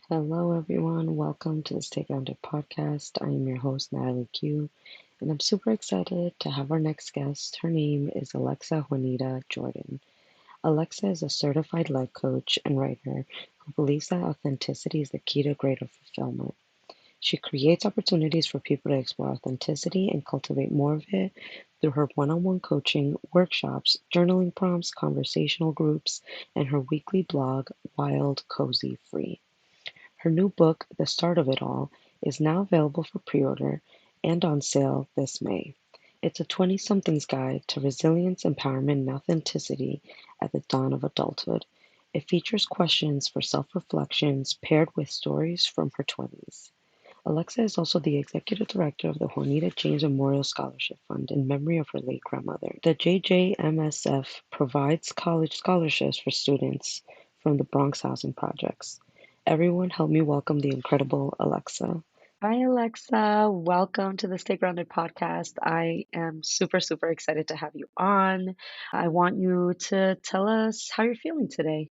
Hello, everyone. Welcome to the Stay Grounded podcast. I am your host, Natalie Q, and I'm super excited to have our next guest. Her name is Alexa Juanita Jordan. Alexa is a certified life coach and writer who believes that authenticity is the key to greater fulfillment. She creates opportunities for people to explore authenticity and cultivate more of it through her one on one coaching, workshops, journaling prompts, conversational groups, and her weekly blog, Wild Cozy Free. Her new book, The Start of It All, is now available for pre-order and on sale this May. It's a 20-something's guide to resilience, empowerment, and authenticity at the dawn of adulthood. It features questions for self-reflections paired with stories from her 20s. Alexa is also the executive director of the Juanita James Memorial Scholarship Fund in memory of her late grandmother. The JJMSF provides college scholarships for students from the Bronx housing projects. Everyone, help me welcome the incredible Alexa. Hi, Alexa. Welcome to the Stay Grounded podcast. I am super, super excited to have you on. I want you to tell us how you're feeling today.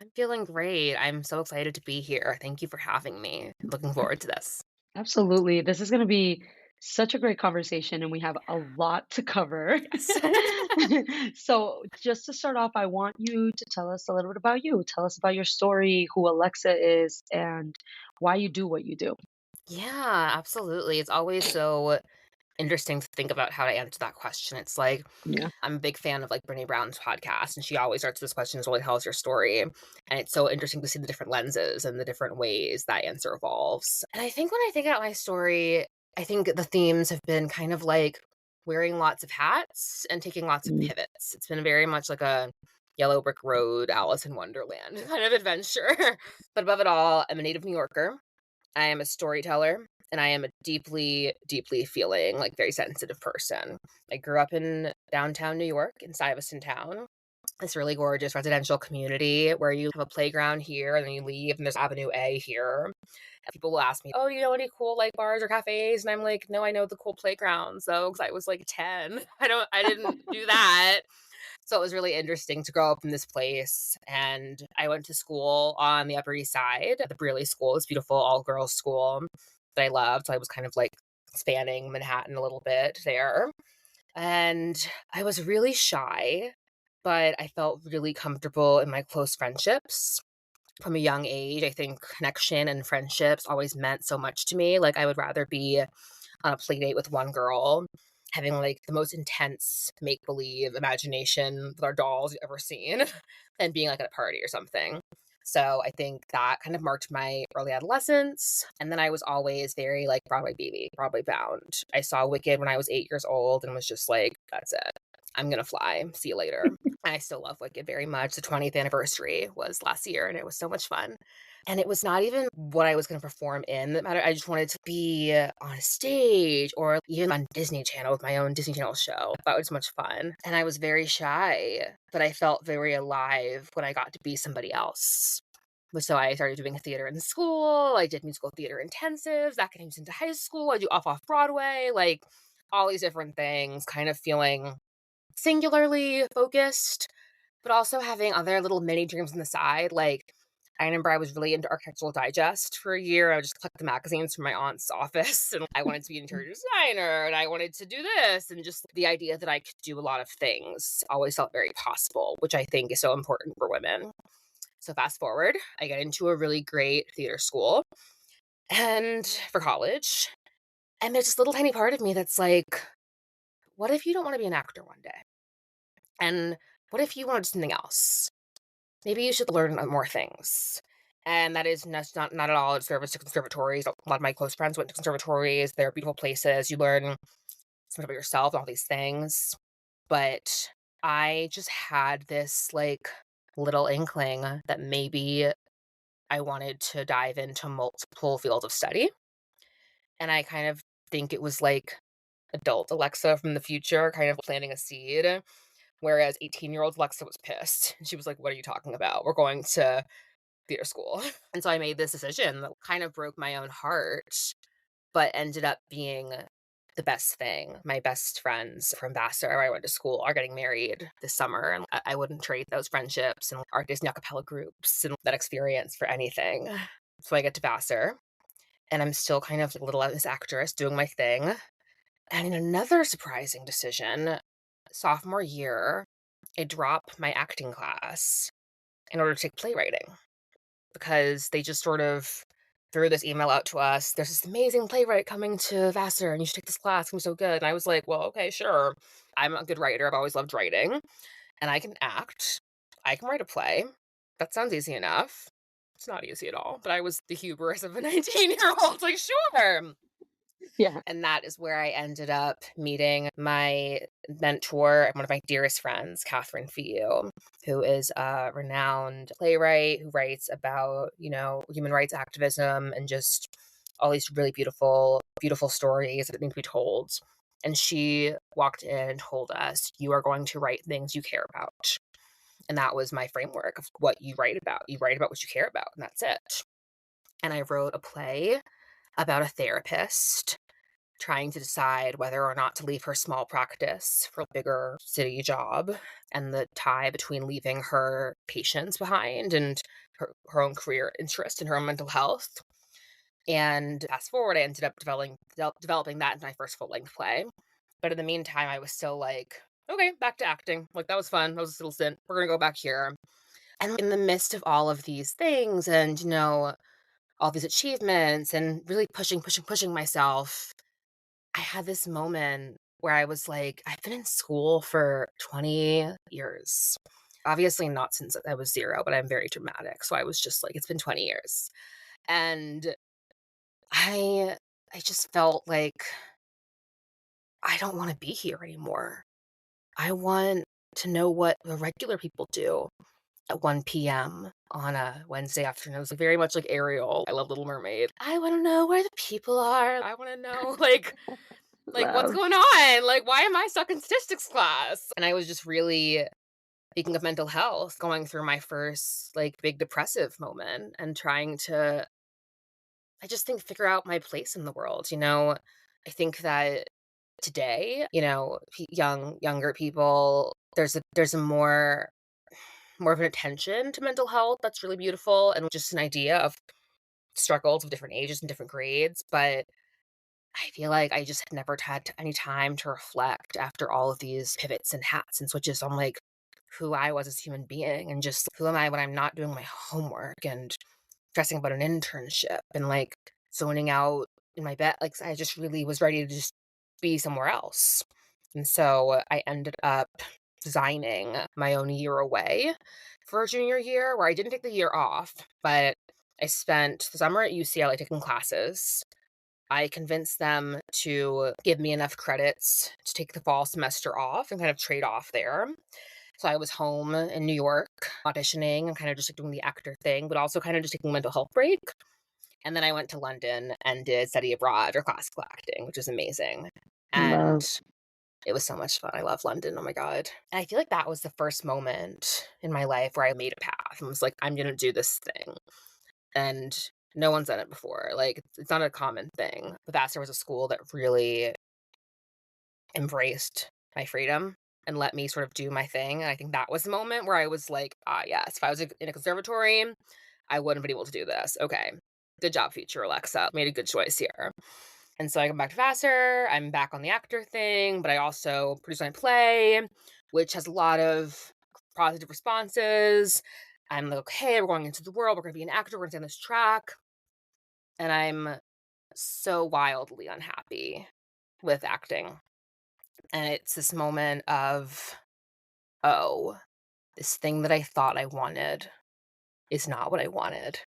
I'm feeling great. I'm so excited to be here. Thank you for having me. Looking forward to this. Absolutely. This is going to be such a great conversation, and we have a lot to cover. Yes. So, just to start off, I want you to tell us a little bit about you. Tell us about your story, who Alexa is, and why you do what you do. Yeah, absolutely. It's always so interesting to think about how to answer that question. It's like Yeah. I'm a big fan of like Brene Brown's podcast, and she always starts this question is really tell us your story. And it's so interesting to see the different lenses and the different ways that answer evolves. And I think when I think about my story, I think the themes have been kind of like wearing lots of hats and taking lots of Mm, pivots. It's been very much like a yellow brick road, Alice in Wonderland kind of adventure. But above it all, I'm a native New Yorker. I am a storyteller, and I am a deeply, deeply feeling, like, very sensitive person. I grew up in downtown New York in Stuyvesant Town, this really gorgeous residential community where you have a playground here and then you leave and there's Avenue A here. And people will ask me, "Oh, you know any cool like bars or cafes?" And I'm like, "No, I know the cool playgrounds though, because I was like 10. I didn't do that." So it was really interesting to grow up in this place. And I went to school on the Upper East Side at the Brearley School, this beautiful all girls school that I loved. So I was kind of like spanning Manhattan a little bit there. And I was really shy, but I felt really comfortable in my close friendships from a young age. I think connection and friendships always meant so much to me. Like, I would rather be on a play date with one girl, having like the most intense make believe imagination with our dolls you've ever seen, than being like at a party or something. So I think that kind of marked my early adolescence. And then I was always very like Broadway baby, Broadway bound. I saw Wicked when I was 8 years old and was just like, that's it. I'm gonna fly. See you later. I still love Wicked very much. The 20th anniversary was last year and it was so much fun. And it was not even what I was gonna perform in that mattered. I just wanted to be on a stage or even on Disney Channel with my own Disney Channel show. That was much fun. And I was very shy, but I felt very alive when I got to be somebody else. So I started doing theater in school. I did musical theater intensives. That came into high school. I do off Broadway, like all these different things, kind of feeling singularly focused, but also having other little mini dreams on the side. Like, I remember I was really into Architectural Digest for a year. I would just collect the magazines from my aunt's office, and I wanted to be an interior designer, and I wanted to do this, and just the idea that I could do a lot of things always felt very possible, which I think is so important for women. So fast forward, I get into a really great theater school and for college, and there's this little tiny part of me that's like, what if you don't want to be an actor one day? And what if you want to do something else? Maybe you should learn more things. And that is not at all a service to conservatories. A lot of my close friends went to conservatories. They're beautiful places. You learn something about yourself and all these things. But I just had this like little inkling that maybe I wanted to dive into multiple fields of study. And I kind of think it was like adult Alexa from the future kind of planting a seed. Whereas 18-year-old Alexa was pissed. And she was like, "What are you talking about? We're going to theater school." And so I made this decision that kind of broke my own heart, but ended up being the best thing. My best friends from Vassar, where I went to school, are getting married this summer. And I wouldn't trade those friendships and our Disney acapella groups and that experience for anything. So I get to Vassar, and I'm still kind of like a little this actress doing my thing. And in another surprising decision, sophomore year, I drop my acting class in order to take playwriting because they just sort of threw this email out to us. There's this amazing playwright coming to Vassar, and you should take this class. It's gonna be so good. And I was like, well, okay, sure. I'm a good writer. I've always loved writing, and I can act. I can write a play. That sounds easy enough. It's not easy at all, but I was the hubris of a 19-year-old. Like, sure. Yeah. And that is where I ended up meeting my mentor and one of my dearest friends, Catherine Fiu, who is a renowned playwright who writes about, human rights activism and just all these really beautiful, beautiful stories that need to be told. And she walked in and told us, you are going to write things you care about. And that was my framework of what you write about. You write about what you care about, and that's it. And I wrote a play about a therapist trying to decide whether or not to leave her small practice for a bigger city job, and the tie between leaving her patients behind and her own career interest and her own mental health. And fast forward, I ended up developing that into my first full length play. But in the meantime, I was still like, okay, back to acting. Like, that was fun. That was a little stint. We're going to go back here. And in the midst of all of these things and, all these achievements and really pushing myself, I had this moment where I was like, I've been in school for 20 years. Obviously, not since I was 0, but I'm very dramatic. So I was just like, it's been 20 years. And I I just felt like I don't want to be here anymore. I want to know what the regular people do at 1 p.m. on a Wednesday afternoon. It was very much like Ariel. I love Little Mermaid. I want to know where the people are. I want to know, what's Love. going on? Like, why am I stuck in statistics class? And I was just really, speaking of mental health, going through my first, big depressive moment and trying to, I just think, figure out my place in the world. I think that today, younger people, there's a more of an attention to mental health that's really beautiful, and just an idea of struggles of different ages and different grades. But I feel like I just had never had any time to reflect after all of these pivots and hats and switches on, who I was as a human being and just who am I when I'm not doing my homework and stressing about an internship and zoning out in my bed. Like, I just really was ready to just be somewhere else. And so I ended up designing my own year away for junior year, where I didn't take the year off, but I spent the summer at UCLA taking classes. I convinced them to give me enough credits to take the fall semester off and kind of trade off there. So I was home in New York auditioning and kind of just doing the actor thing, but also kind of just taking a mental health break. And then I went to London and did study abroad or classical acting, which was amazing. And Love. it was so much fun. I love London. Oh my God. And I feel like that was the first moment in my life where I made a path and was like, I'm going to do this thing. And no one's done it before. It's not a common thing. But Vassar was a school that really embraced my freedom and let me sort of do my thing. And I think that was the moment where I was like, ah, yes, if I was in a conservatory, I wouldn't have been able to do this. Okay. Good job, future Alexa. Made a good choice here. And so I come back to Vassar. I'm back on the actor thing, but I also produce my play, which has a lot of positive responses. I'm like, okay, we're going into the world. We're going to be an actor. We're going to stay on this track. And I'm so wildly unhappy with acting. And it's this moment of, oh, this thing that I thought I wanted is not what I wanted.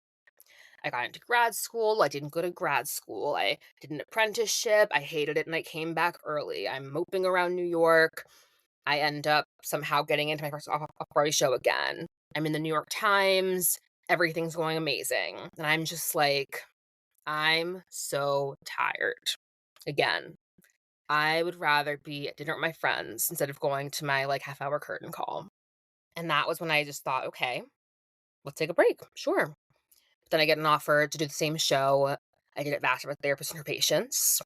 I got into grad school. I didn't go to grad school. I did an apprenticeship. I hated it and I came back early. I'm moping around New York. I end up somehow getting into my first off-Broadway show again. I'm in the New York Times. Everything's going amazing. And I'm just like, I'm so tired. Again, I would rather be at dinner with my friends instead of going to my half-hour curtain call. And that was when I just thought, okay, let's take a break. Sure. But then I get an offer to do the same show I did at Vassar with therapists and her patients.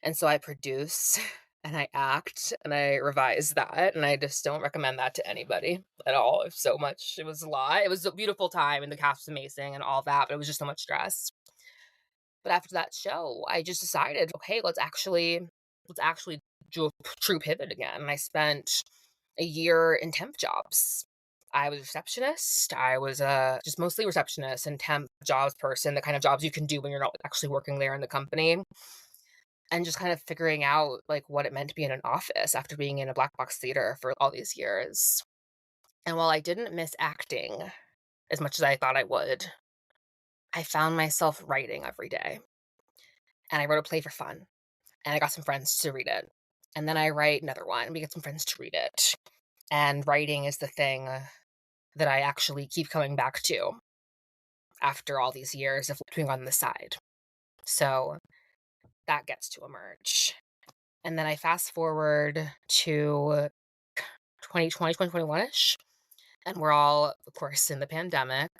And so I produce and I act and I revise that, and I just don't recommend that to anybody at all. It's so much. It was a lot. It was a beautiful time, and the cast was amazing and all that, but it was just so much stress. But after that show, I just decided, okay, let's actually do a true pivot again. And I spent a year in temp jobs. I was a receptionist. I was just mostly receptionist and temp jobs person, the kind of jobs you can do when you're not actually working there in the company. And just kind of figuring out like what it meant to be in an office after being in a black box theater for all these years. And while I didn't miss acting as much as I thought I would, I found myself writing every day. And I wrote a play for fun. And I got some friends to read it. And then I write another one. We get some friends to read it. And writing is the thing that I actually keep coming back to after all these years of doing on the side. So that gets to emerge. And then I fast forward to 2020, 2021-ish. And we're all, of course, in the pandemic,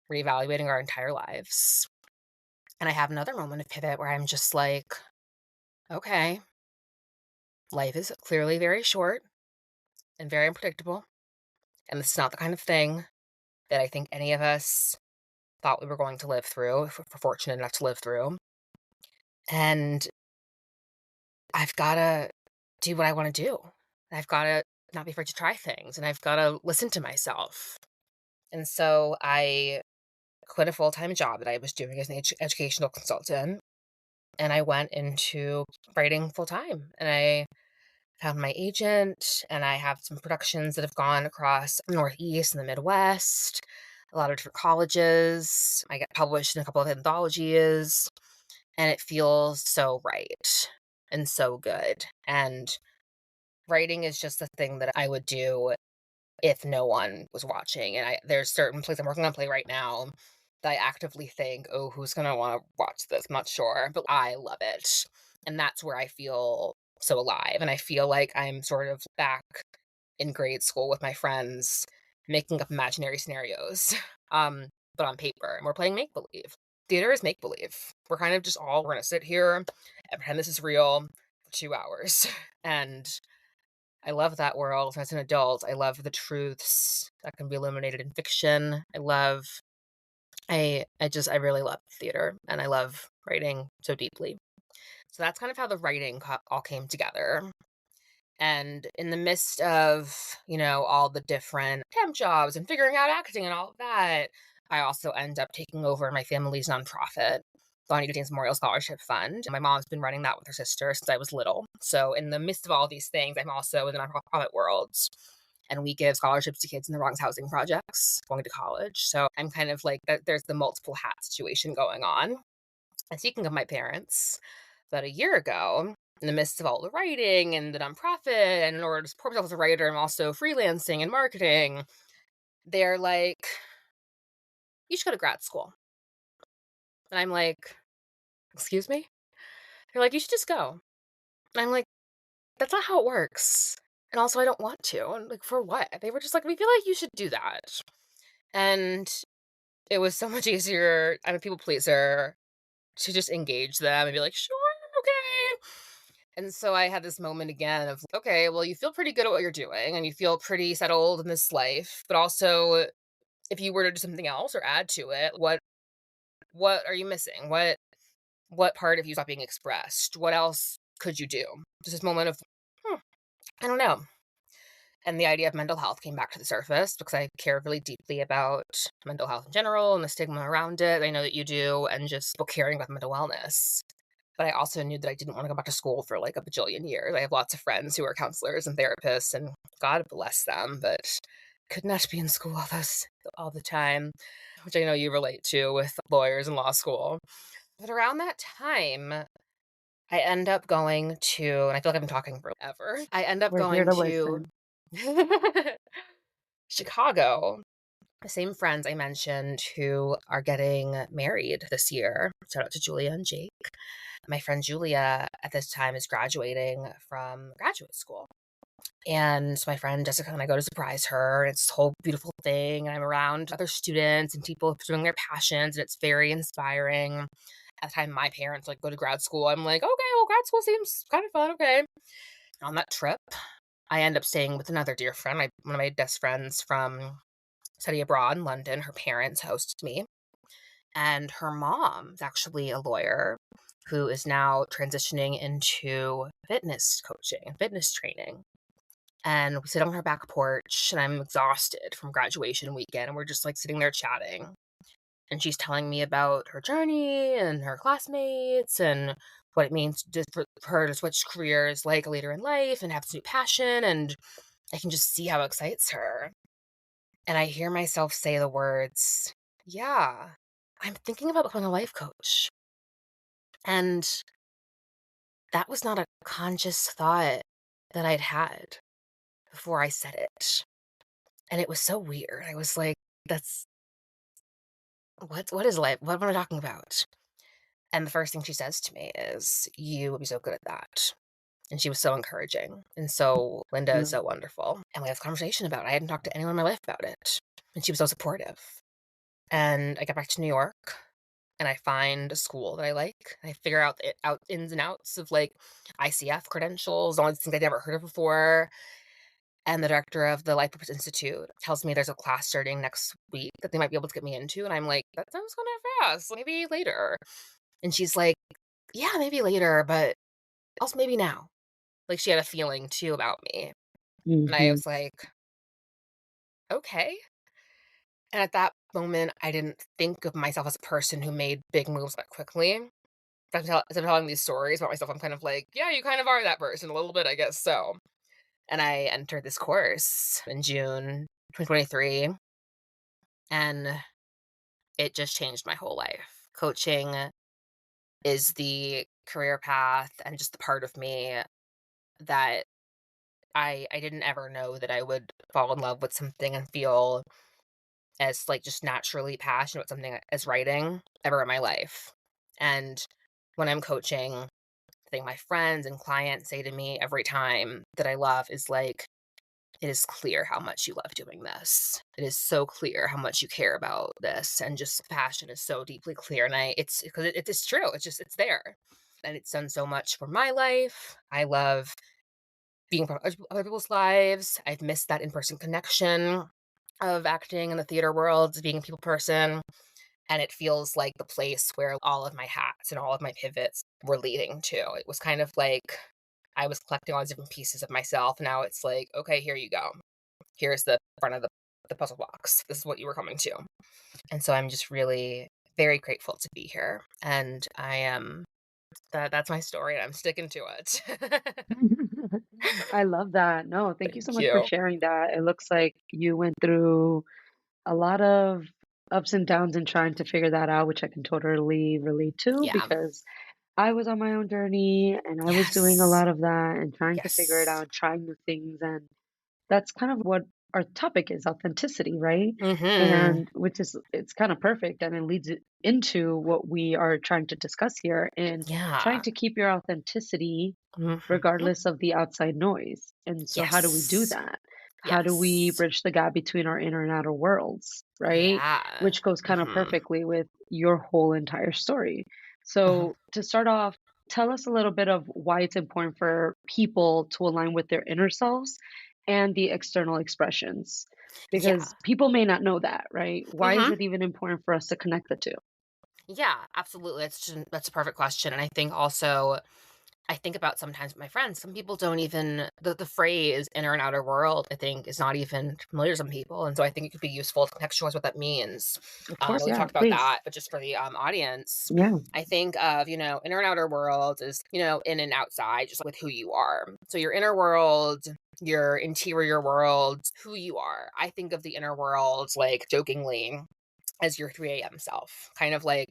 reevaluating our entire lives. And I have another moment of pivot where I'm just like, okay, life is clearly very short and very unpredictable. And this is not the kind of thing that I think any of us thought we were going to live through, if we're fortunate enough to live through. And I've got to do what I want to do. I've got to not be afraid to try things, and I've got to listen to myself. And so I quit a full time job that I was doing as an educational consultant, and I went into writing full time. And I found my agent, and I have some productions that have gone across the Northeast and the Midwest, a lot of different colleges. I get published in a couple of anthologies, and it feels so right and so good. And writing is just the thing that I would do if no one was watching. And there's certain plays I'm working on a play right now that I actively think, oh, who's gonna want to watch this? I'm not sure, but I love it. And that's where I feel so alive. And I feel like I'm sort of back in grade school with my friends, making up imaginary scenarios, but on paper. And we're playing make believe. Theater is make believe. We're kind of just all, we're gonna sit here and pretend this is real for 2 hours. And I love that world. As an adult, I love the truths that can be illuminated in fiction. I really love theater, and I love writing so deeply. So that's kind of how the writing all came together. And in the midst of, all the different temp jobs and figuring out acting and all of that, I also end up taking over my family's nonprofit, the Juanita James Memorial Scholarship Fund. My mom's been running that with her sister since I was little. So in the midst of all these things, I'm also in the nonprofit world. And we give scholarships to kids in the Bronx housing projects going to college. So I'm kind of like, there's the multiple hat situation going on. And speaking of my parents, about a year ago, in the midst of all the writing and the nonprofit, and in order to support myself as a writer, I'm also freelancing and marketing. They're like, you should go to grad school. And I'm like, excuse me? They're like, you should just go. And I'm like, that's not how it works. And also, I don't want to. And like, for what? They were just like, we feel like you should do that. And it was so much easier. I'm a people pleaser to just engage them and be like, sure, okay. And so I had this moment again of, okay, well, you feel pretty good at what you're doing and you feel pretty settled in this life, but also if you were to do something else or add to it, what are you missing? What part of you is not being expressed? What else could you do? Just this moment of, hmm, I don't know. And the idea of mental health came back to the surface because I care really deeply about mental health in general and the stigma around it. I know that you do, and just people caring about mental wellness. But I also knew that I didn't want to go back to school for like a bajillion years. I have lots of friends who are counselors and therapists, and God bless them, but could not be in school all the time, which I know you relate to with lawyers in law school. But around that time, I end up going to, and I feel like I've been talking forever. I end up We're here going to to listen. Chicago. The same friends I mentioned who are getting married this year. Shout out to Julia and Jake. My friend Julia at this time is graduating from graduate school. And my friend Jessica and I go to surprise her. It's this whole beautiful thing. And I'm around other students and people pursuing their passions. And it's very inspiring. At the time, my parents like go to grad school. I'm like, okay, well, grad school seems kind of fun. Okay. On that trip, I end up staying with another dear friend, one of my best friends from study abroad in London. Her parents hosted me, and her mom is actually a lawyer who is now transitioning into fitness coaching and fitness training. And we sit on her back porch, and I'm exhausted from graduation weekend, and we're just like sitting there chatting. And she's telling me about her journey and her classmates and what it means for her to switch careers like later in life and have this new passion. And I can just see how it excites her. And I hear myself say the words, yeah, I'm thinking about becoming a life coach. And that was not a conscious thought that I'd had before I said it. And it was so weird. I was like, that's what is life? What am I talking about? And the first thing she says to me is, "You will be so good at that." And she was so encouraging. And so Linda is Yeah. so wonderful. And we have a conversation about it. I hadn't talked to anyone in my life about it. And she was so supportive. And I get back to New York and I find a school that I like. I figure out the ins and outs of like ICF credentials, all these things I'd never heard of before. And the director of the Life Purpose Institute tells me there's a class starting next week that they might be able to get me into. And I'm like, that sounds kind of fast. Maybe later. And she's like, yeah, maybe later, but also maybe now. Like she had a feeling too about me. And I Hmm. was like, okay. And at that moment, I didn't think of myself as a person who made big moves that quickly. As I'm telling these stories about myself, I'm kind of like, yeah, you kind of are that person a little bit, I guess so. And I entered this course in June 2023, and it just changed my whole life. Coaching is the career path and just the part of me that I didn't ever know that I would fall in love with something and feel as, like, just naturally passionate about something as writing ever in my life. And when I'm coaching, the thing my friends and clients say to me every time that I love is like, "It is clear how much you love doing this. It is so clear how much you care about this, and just passion is so deeply clear." And it's because it's true. It's there, and it's done so much for my life. I love being part of other people's lives. I've missed that in-person connection of acting in the theater world, being a people person, and it feels like the place where all of my hats and all of my pivots were leading to. It was kind of like I was collecting all these different pieces of myself. Now it's like, okay, here you go. Here's the front of the puzzle box. This is what you were coming to. And so I'm just really very grateful to be here. And I am that's my story and I'm sticking to it. I love that. No, thank you so Thank much for you. sharing that. It looks like you went through a lot of ups and downs in trying to figure that out, which I can totally relate to Yeah. because I was on my own journey and I was doing a Yes. lot of that and trying to figure it Yes. out, trying new things. And that's kind of what our topic is, authenticity, right? Mhm. And which is, it's kind of perfect and it leads it into what we are trying to discuss here in trying Yeah. to keep your authenticity Mhm. regardless of the outside noise. And so, how do we do Yes. that? How do we Yes. bridge the gap between our inner and outer worlds, right? Yeah. Which goes kind of Mhm. perfectly with your whole entire story. Mhm. So, to start off, tell us a little bit of why it's important for people to align with their inner selves and the external expressions. Because Yeah. people may not know that, right? Why is Mhm. it even important for us to connect the two? Yeah, absolutely. That's a perfect question, and I think also I think about sometimes with my friends, some people don't even the phrase inner and outer world, I think, is not even familiar to some people. And so I think it could be useful to contextualize what that means. Of I course, know we yeah, talked about please. that, but just for the audience, Yeah. I think of, inner and outer world is, in and outside, just with who you are. So your inner world, your interior world, who you are. I think of the inner world, like jokingly, as your 3 a.m. self, kind of like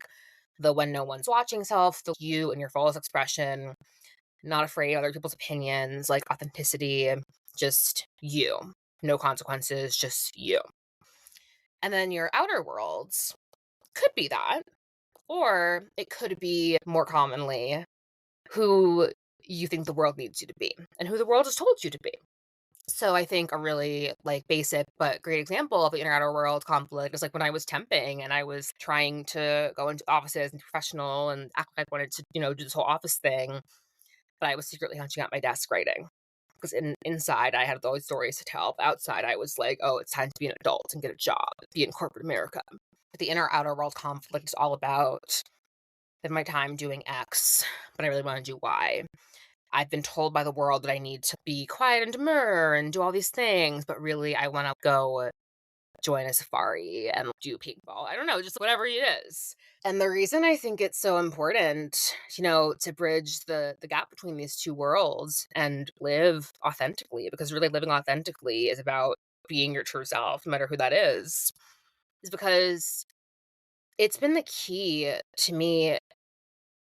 the when no one's watching self, the you and your fullest expression, not afraid of other people's opinions, like authenticity, just you. No consequences, just you. And then your outer worlds could be that, or it could be more commonly who you think the world needs you to be and who the world has told you to be. So I think a really like basic but great example of the inner outer world conflict is like when I was temping and I was trying to go into offices and professional and act like I wanted to, do this whole office thing, but I was secretly hunching at my desk writing. 'cause inside, I had all these stories to tell. But outside, I was like, "Oh, it's time to be an adult and get a job, be in corporate America." But the inner outer world conflict is all about spend my time doing X, but I really wanna do Y. I've been told by the world that I need to be quiet and demure and do all these things, but really I wanna go join a safari and do paintball. I don't know, just whatever it is. And the reason I think it's so important, to bridge the gap between these two worlds and live authentically, because really living authentically is about being your true self, no matter who that is because it's been the key to me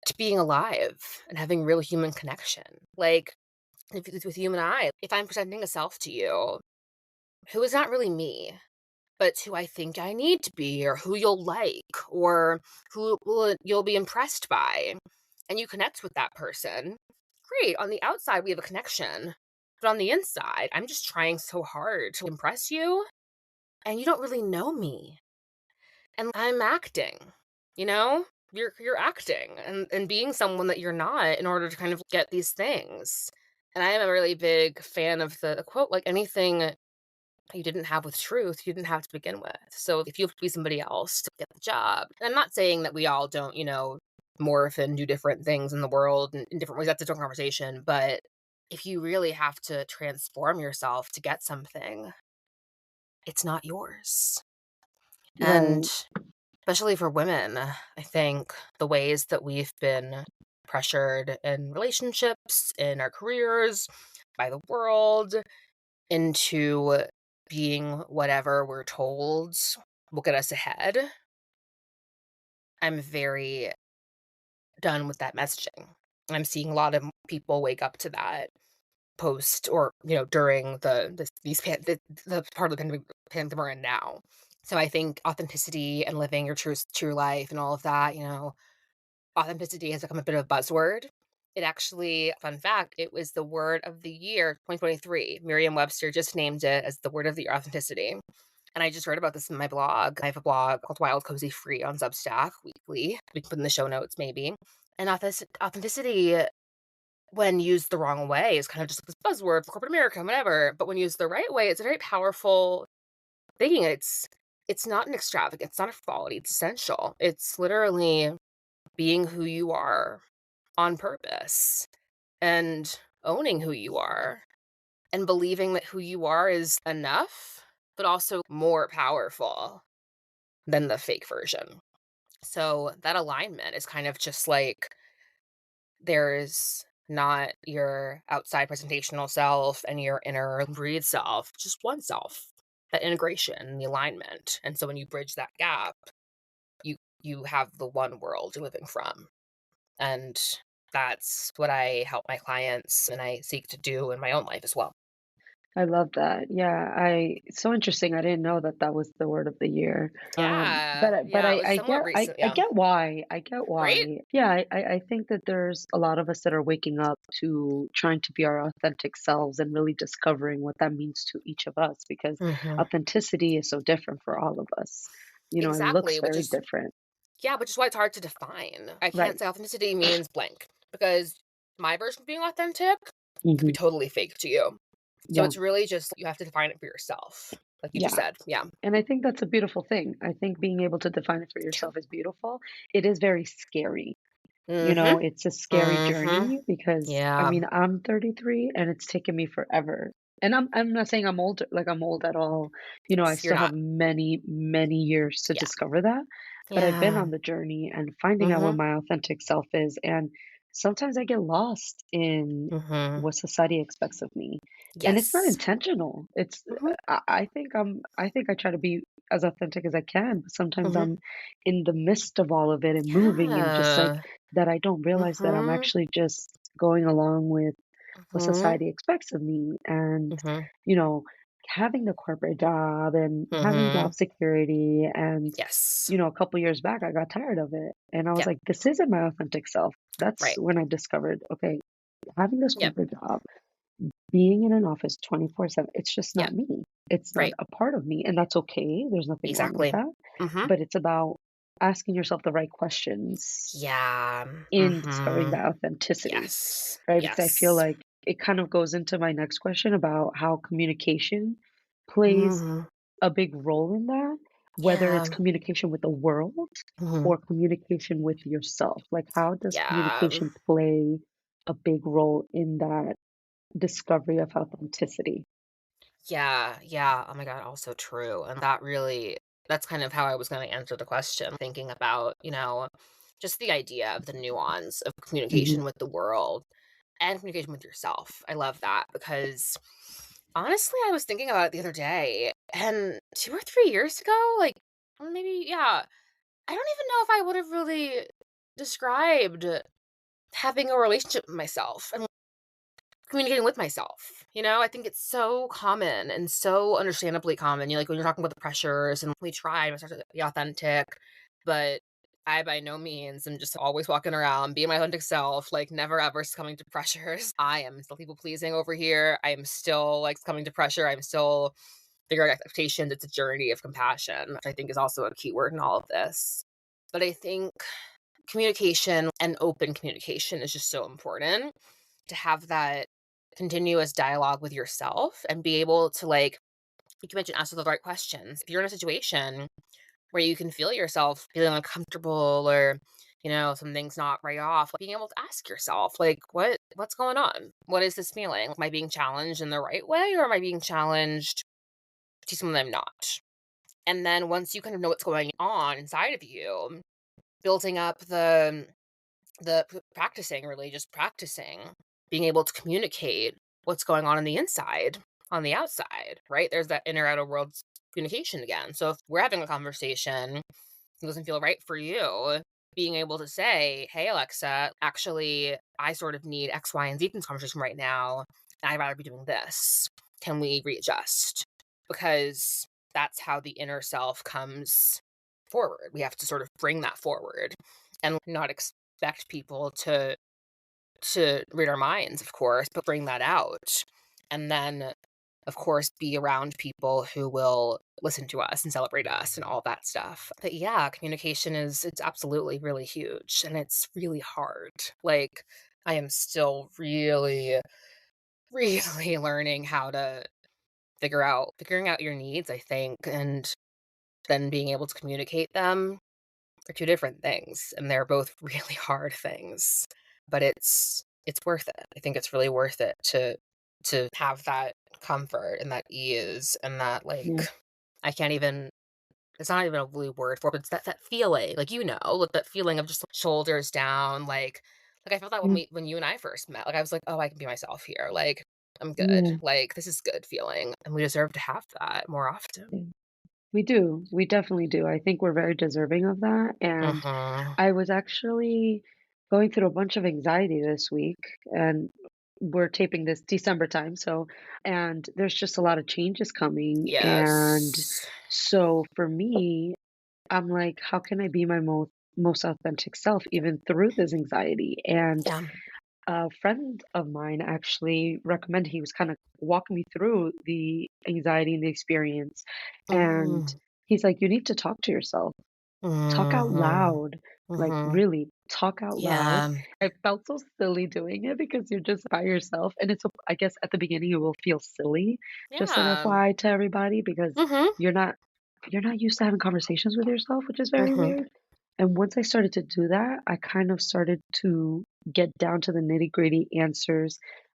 to being alive and having real human connection. Like, if it's with you and I, if I'm presenting a self to you who is not really me, but it's who I think I need to be, or who you'll like, or you'll be impressed by, and you connect with that person, great. On the outside, we have a connection. But on the inside, I'm just trying so hard to impress you, and you don't really know me. And I'm acting, you know? You're acting and being someone that you're not in order to kind of get these things. And I am a really big fan of the quote, like anything you didn't have with truth, you didn't have to begin with. So if you have to be somebody else to get the job, and I'm not saying that we all don't, morph and do different things in the world in different ways. That's a different conversation. But if you really have to transform yourself to get something, it's not yours. And Right. especially for women, I think the ways that we've been pressured in relationships, in our careers, by the world, into being whatever we're told will get us ahead. I'm very done with that messaging. I'm seeing a lot of people wake up to that post or during the part of the pandemic we're in now. So I think authenticity and living your true life and all of that, authenticity has become a bit of a buzzword. It actually, fun fact, it was the word of the year 2023. Merriam-Webster just named it as the word of the year, authenticity. And I just read about this in my blog. I have a blog called Wild Cozy Free on Substack weekly. We can put in the show notes maybe. And authenticity, when used the wrong way, is kind of just like this buzzword for corporate America, whatever. But when used the right way, it's a very powerful thing. It's not an extravagance, it's not a quality, it's essential. It's literally being who you are on purpose and owning who you are and believing that who you are is enough, but also more powerful than the fake version. So that alignment is kind of just like there's not your outside presentational self and your inner breathe self, just one self. That integration, the alignment. And so when you bridge that gap, you have the one world you're living from. And that's what I help my clients and I seek to do in my own life as well. I love that. Yeah, it's so interesting. I didn't know that that was the word of the year. Yeah. But Yeah, it was I somewhat get recent. I Yeah. get why. I get Right? why. Yeah, I think that there's a lot of us that are waking up to trying to be our authentic selves and really discovering what that means to each of us because Mhm. authenticity is so different for all of us. You know, it looks Exactly, very different. which is why it's hard to define. I can't Right. say authenticity means blank because my version of being authentic could be Hmm. totally fake to you. So Yeah. it's really just you have to define it for yourself, like you just Yeah. said. Yeah. And I think that's a beautiful thing. I think being able to define it for yourself is beautiful. It is very scary. You Mhm. know, it's a scary Mhm. journey because I Yeah. mean, I'm 33 and it's taken me forever. And I'm not saying I'm old, like I'm old at all. You know, I You're still have not. many, many years to Yeah. discover that. But I've been Yeah. on the journey and finding out what Mhm. my authentic self is. And sometimes I get lost in Mhm. what society expects of me. And it's not Yes. intentional. Mhm. I think I try to be as authentic as I can, but sometimes Mhm. I'm in the midst of all of it and moving and just like Yeah. that I don't realize that I'm Mhm. actually just going along with what Mhm. society expects of me. And, Mhm. you know, having the corporate job and having Mhm. job security. And, Yes. you know, a couple years back, I got tired of it. And I was Yep. like, this isn't my authentic self. That's Right. when I discovered, okay, having this Yep. corporate job, being in an office 24/7, it's just not Yep. me. It's not Right. a part of me. And that's okay. There's nothing wrong with Exactly. that. Mhm. But it's about asking yourself the right questions Yeah. in discovering Mhm. that authenticity, Yes. right? Because I feel Yes. like it kind of goes into my next question about how communication plays Mhm. a big role in that, whether it's Yeah. communication with the world Mhm. or communication with yourself. Like, how does Yeah. communication play a big role in that discovery of authenticity? Yeah, yeah. Oh my god, also true. And that really that's kind of how I was gonna answer the question, thinking about, just the idea of the nuance of Mhm, communication with the world and communication with yourself. I love that because honestly, I was thinking about it the other day, and 2 or 3 years ago, like, or maybe, yeah, I don't even know if I would have really described having a relationship with myself and communicating with myself. I think it's so common and so understandably common. Like when you're talking about the pressures, and we try my to be authentic, but I by no means am just always walking around being my authentic self, like never ever succumbing to pressures. I am still people pleasing over here. I am still like succumbing to pressure. I'm still figuring out expectations. It's a journey of compassion, which I think is also a key word in all of this. But I think communication and open communication is just so important to have that continuous dialogue with yourself and be able to like you mentioned, ask the right questions. If you're in a situation where you can feel yourself feeling uncomfortable or something's not right off, being able to ask yourself like what's going on, what is this feeling, am I being challenged in the right way or am I being challenged to something I'm not? And then once you kind of know what's going on inside of you, building up practicing, really just practicing being able to communicate what's going on the inside, on the outside, right? There's that inner outer world communication again. So if we're having a conversation, it doesn't feel right for you, being able to say, "Hey, Alexa, actually, I sort of need X, Y, and Z in this conversation right now. And I'd rather be doing this. Can we readjust?" Because that's how the inner self comes forward. We have to sort of bring that forward and not expect people to read our minds, of course, but bring that out. And then, of course, be around people who will listen to us and celebrate us and all that stuff. But yeah, communication it's absolutely really huge and it's really hard. Like I am still really, really learning how to figuring out your needs, I think, and then being able to communicate them are 2 different things, and they're both really hard things, but it's worth it. I think it's really worth it to have that comfort and that ease and that, yeah, I can't even it's not even a really word for it, but it's that feeling, like, like, that feeling of just shoulders down, I felt that when yeah, you and I first met, like, I was like, "Oh, I can be myself here, like, I'm good, yeah, like, this is good feeling," and we deserve to have that more yeah. often. We do. We definitely do. I think we're very deserving of that. And Mhm. I was actually going through a bunch of anxiety this week, and we're taping this December time. And there's just a lot of changes coming. And Yes. so for me, I'm like, how can I be my most authentic self even through this anxiety? And Yeah. a friend of mine actually recommended, he was kind of walking me through the anxiety and the experience. And Mm. he's like, you need to talk to yourself, talk out Mhm. loud, like Mhm. really talk out loud. Yeah. I felt so silly doing it because you're just by yourself. And I guess at the beginning it will feel silly, just an Yeah. FYI to everybody, because Mhm. you're not you're not used to having conversations with yourself, which is very Mhm. weird. And once I started to do that, I kind of started to get down to the nitty-gritty answers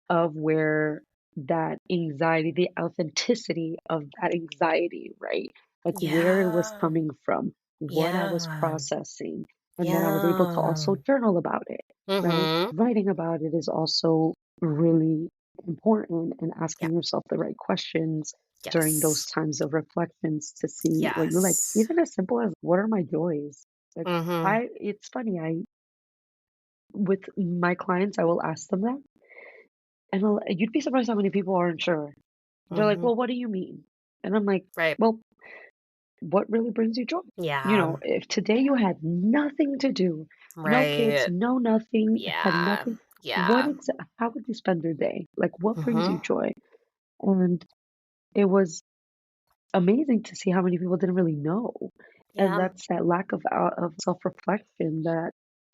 of where that anxiety, the authenticity of that anxiety, right? Like where it was Yeah. coming from, what I was Yeah. processing. And then I was able to Yeah. also journal about it, right? Mhm. Writing about it is also really important, and Yeah. asking yourself the right questions during those Yes. times of reflections to see what you like. Yes. Even as simple as, what are my joys? Like, Mhm. it's funny, with my clients, I will ask them that, and you'd be surprised how many people aren't sure. They're like, Mhm. well, what do you mean? And I'm like, Right. well, what really brings you joy? Yeah. If today you had nothing to do, no kids, Right. no nothing, had Yeah. nothing, Yeah. how would you spend your day? Like, what brings you Mhm. joy? And it was amazing to see how many people didn't really know. And Yeah. that's that lack of self-reflection that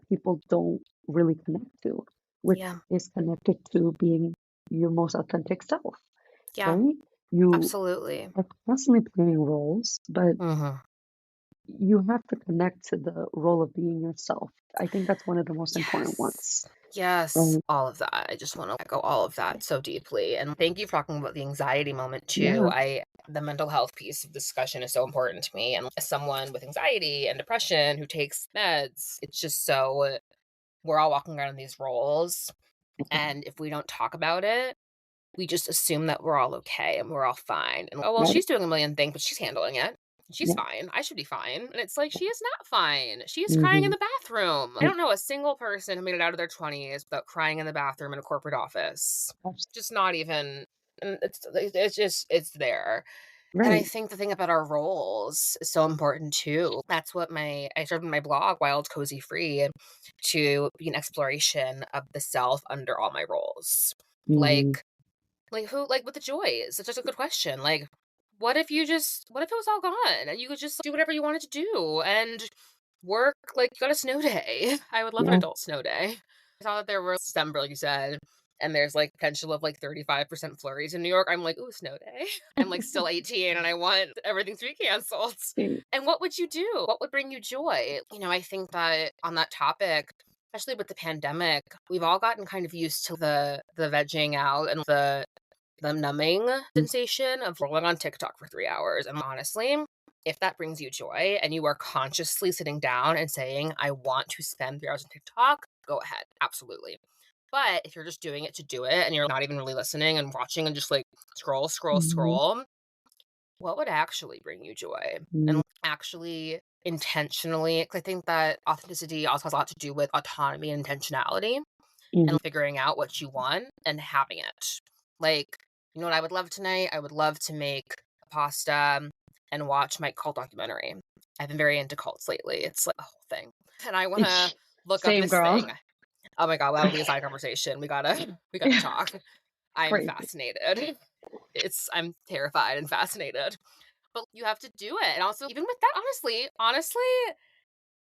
people don't really connect to, which Yeah. is connected to being your most authentic self, Yeah, right? You absolutely. are constantly playing roles, but Mhm. you have to connect to the role of being yourself. I think that's one of the most important Yes. ones, Yes, right? all of that. I just wanna echo all of that so deeply, and thank you for talking about the anxiety moment too. Yeah, I the mental health piece of discussion is so important to me, and as someone with anxiety and depression who takes meds, it's just so we're all walking around in these roles, and if we don't talk about it, we just assume that we're all okay and we're all fine. And, oh, well, right. she's doing a million things, but she's handling it. She's Yeah. fine. I should be fine. And it's like, she is not fine. She is crying in Mm-hmm. the bathroom. I don't know a single person who made it out of their 20s without crying in the bathroom in a corporate office. Just not even, and it's just, it's there. And I Right. think the thing about our roles is so important too. That's what I started my blog, Wild Cozy Free, to be an exploration of the self under all my roles. Mm-hmm. Like, who like, with the joys? It's such a good question. Like, what if it was all gone and you could just do whatever you wanted to do and work like you got a snow day? I would love an Yeah. adult snow day. I saw that there were December, like you said, and there's like potential of like 35% flurries in New York. I'm like, ooh, snow day. I'm like still 18 and I want everything to be canceled. Okay. And what would you do? What would bring you joy? I think that on that topic, especially with the pandemic, we've all gotten kind of used to the vegging out and the numbing sensation of rolling on TikTok for 3 hours, and honestly, if that brings you joy and you are consciously sitting down and saying, "I want to spend 3 hours on TikTok," go ahead, absolutely. But if you're just doing it to do it and you're not even really listening and watching and just, like, scroll, scroll, Mm-hmm. scroll, what would actually bring you joy? And actually intentionally 'cause I think that authenticity also has a lot to do with autonomy and intentionality Mm-hmm. and figuring out what you want and having it. Like, you know what I would love tonight? I would love to make pasta and watch my cult documentary. I've been very into cults lately. It's like a whole thing. And I want to look up Same this girl. thing. Oh my god, well, that'll be a side conversation. We gotta talk. I'm Crazy. fascinated. I'm terrified and fascinated. But you have to do it. And also, even with that, honestly,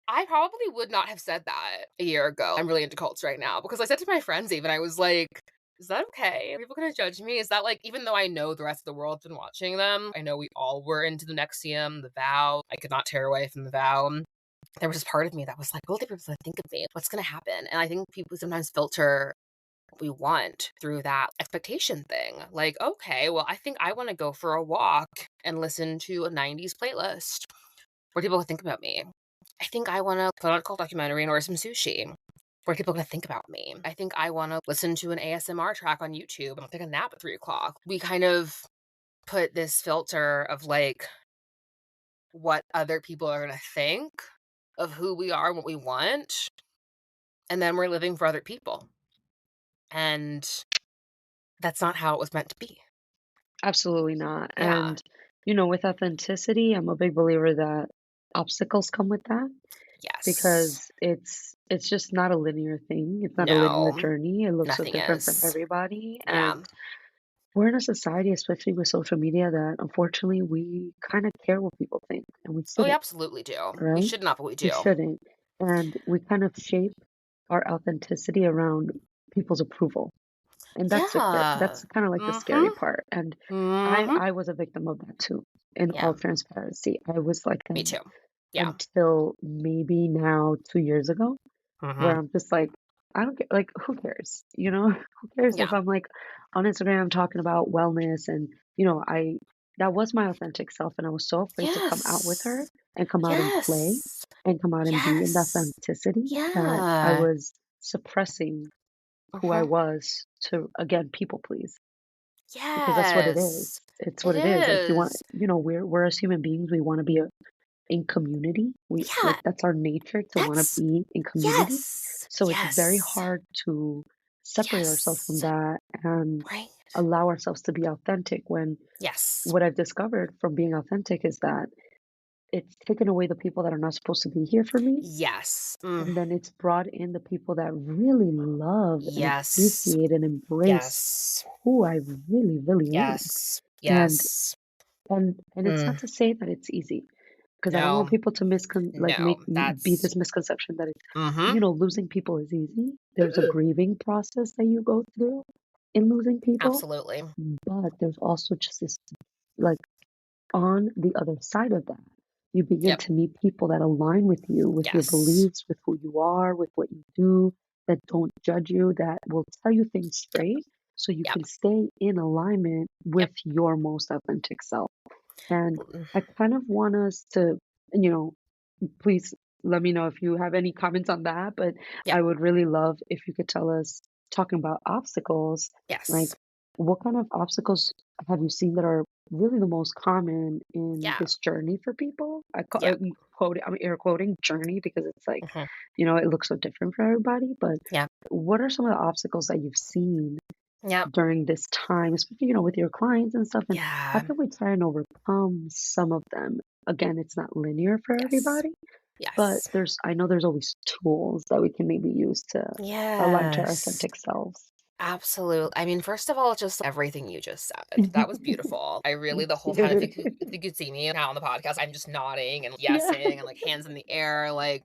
I probably would not have said that a year ago. I'm really into cults right now because I said to my friends even, I was like, "Is that okay? Are people gonna judge me? Is that like," even though I know the rest of the world's been watching them, I know we all were into the Nexium, the Vow. I could not tear away from the Vow. There was this part of me that was like, "What are people gonna think of me? What's gonna happen?" And I think people sometimes filter what we want through that expectation thing. Like, okay, well, I think I want to go for a walk and listen to a 90s playlist. What are people gonna think about me? I think I wanna put on a cult documentary and order some sushi. What are people gonna think about me? I think I wanna listen to an ASMR track on YouTube and take a nap at 3 o'clock. We kind of put this filter of, like, what other people are gonna think of who we are and what we want, and then we're living for other people, and that's not how it was meant to be. Absolutely not. Yeah. And, with authenticity, I'm a big believer that obstacles come with that Yes. because it's just not a linear thing. It's not a linear No. journey. It looks so Nothing different for is. everybody. Yeah. And we're in a society, especially with social media, that unfortunately we kind of care what people think and we Oh, we shouldn't, absolutely do. We right? should not, but we We do. shouldn't. And we kind of shape our authenticity around people's approval. And Yeah. that's kind of like the scary Mhm. part. And Mhm. I was a victim of that too, in Yeah. all transparency. I was like Me that too. Yeah. until maybe now 2 years ago, where Mhm. I'm just like, I don't care, like, who cares? Who cares if Yeah. I'm like on Instagram talking about wellness and, that was my authentic self. And I was so afraid to come out with her Yes. and come out and play Yes. and come out and be in that Yes. authenticity that I Yeah. was suppressing who I Mhm. was to, again, people please. Because that's what it is. Yes. It's what It it is. Like you want, is. we're as human beings, we want to be in community. We Yeah. like that's our nature to want to That's be in community. yes. So it's very Yes. hard to separate ourselves from Yes. that and Right. allow ourselves to be authentic when Yes. what I've discovered from being authentic is that it's taken away the people that are not supposed to be here for me. Yes. And then it's brought in the people that really love and Yes. appreciate and embrace Yes. who I really, really am. Yes. And Yes. it's not Mm. to say that it's easy, because I don't want No. people to No. be That's this misconception that it's, mhm. losing people is easy. There's a Mm-mm. grieving process that you go through, in losing people, Absolutely. but there's also just this, like, on the other side of that, you begin Yep. to meet people that align with you, with your Yes. beliefs, with who you are, with what you do, that don't judge you, that will tell you things Yep. straight so you Yep. can stay in alignment Yep. with your most authentic self. And Mm, I kind of want us to, you know, please let me know if you have any comments on that, but yep. I would really love if you could tell us, talking about obstacles, like Yes. what kind of obstacles have you seen that are really the most common in Yeah. this journey for people? Yeah. I'm air quoting journey because it's like, Mhm. it looks so different for everybody, but Yeah. what are some of the obstacles that you've seen Yep. during this time, especially, with your clients and stuff, and how Yeah. can we try and overcome some of them? Again, it's not linear for Yes. everybody, but Yes. I know there's always tools that we can maybe use to align to our Yes. authentic selves. Absolutely. I mean, first of all, just everything you just said. That was beautiful. I really Thank the whole time, you. if you could see me now on the podcast, I'm just nodding and Yeah. yesing and like hands in the air, like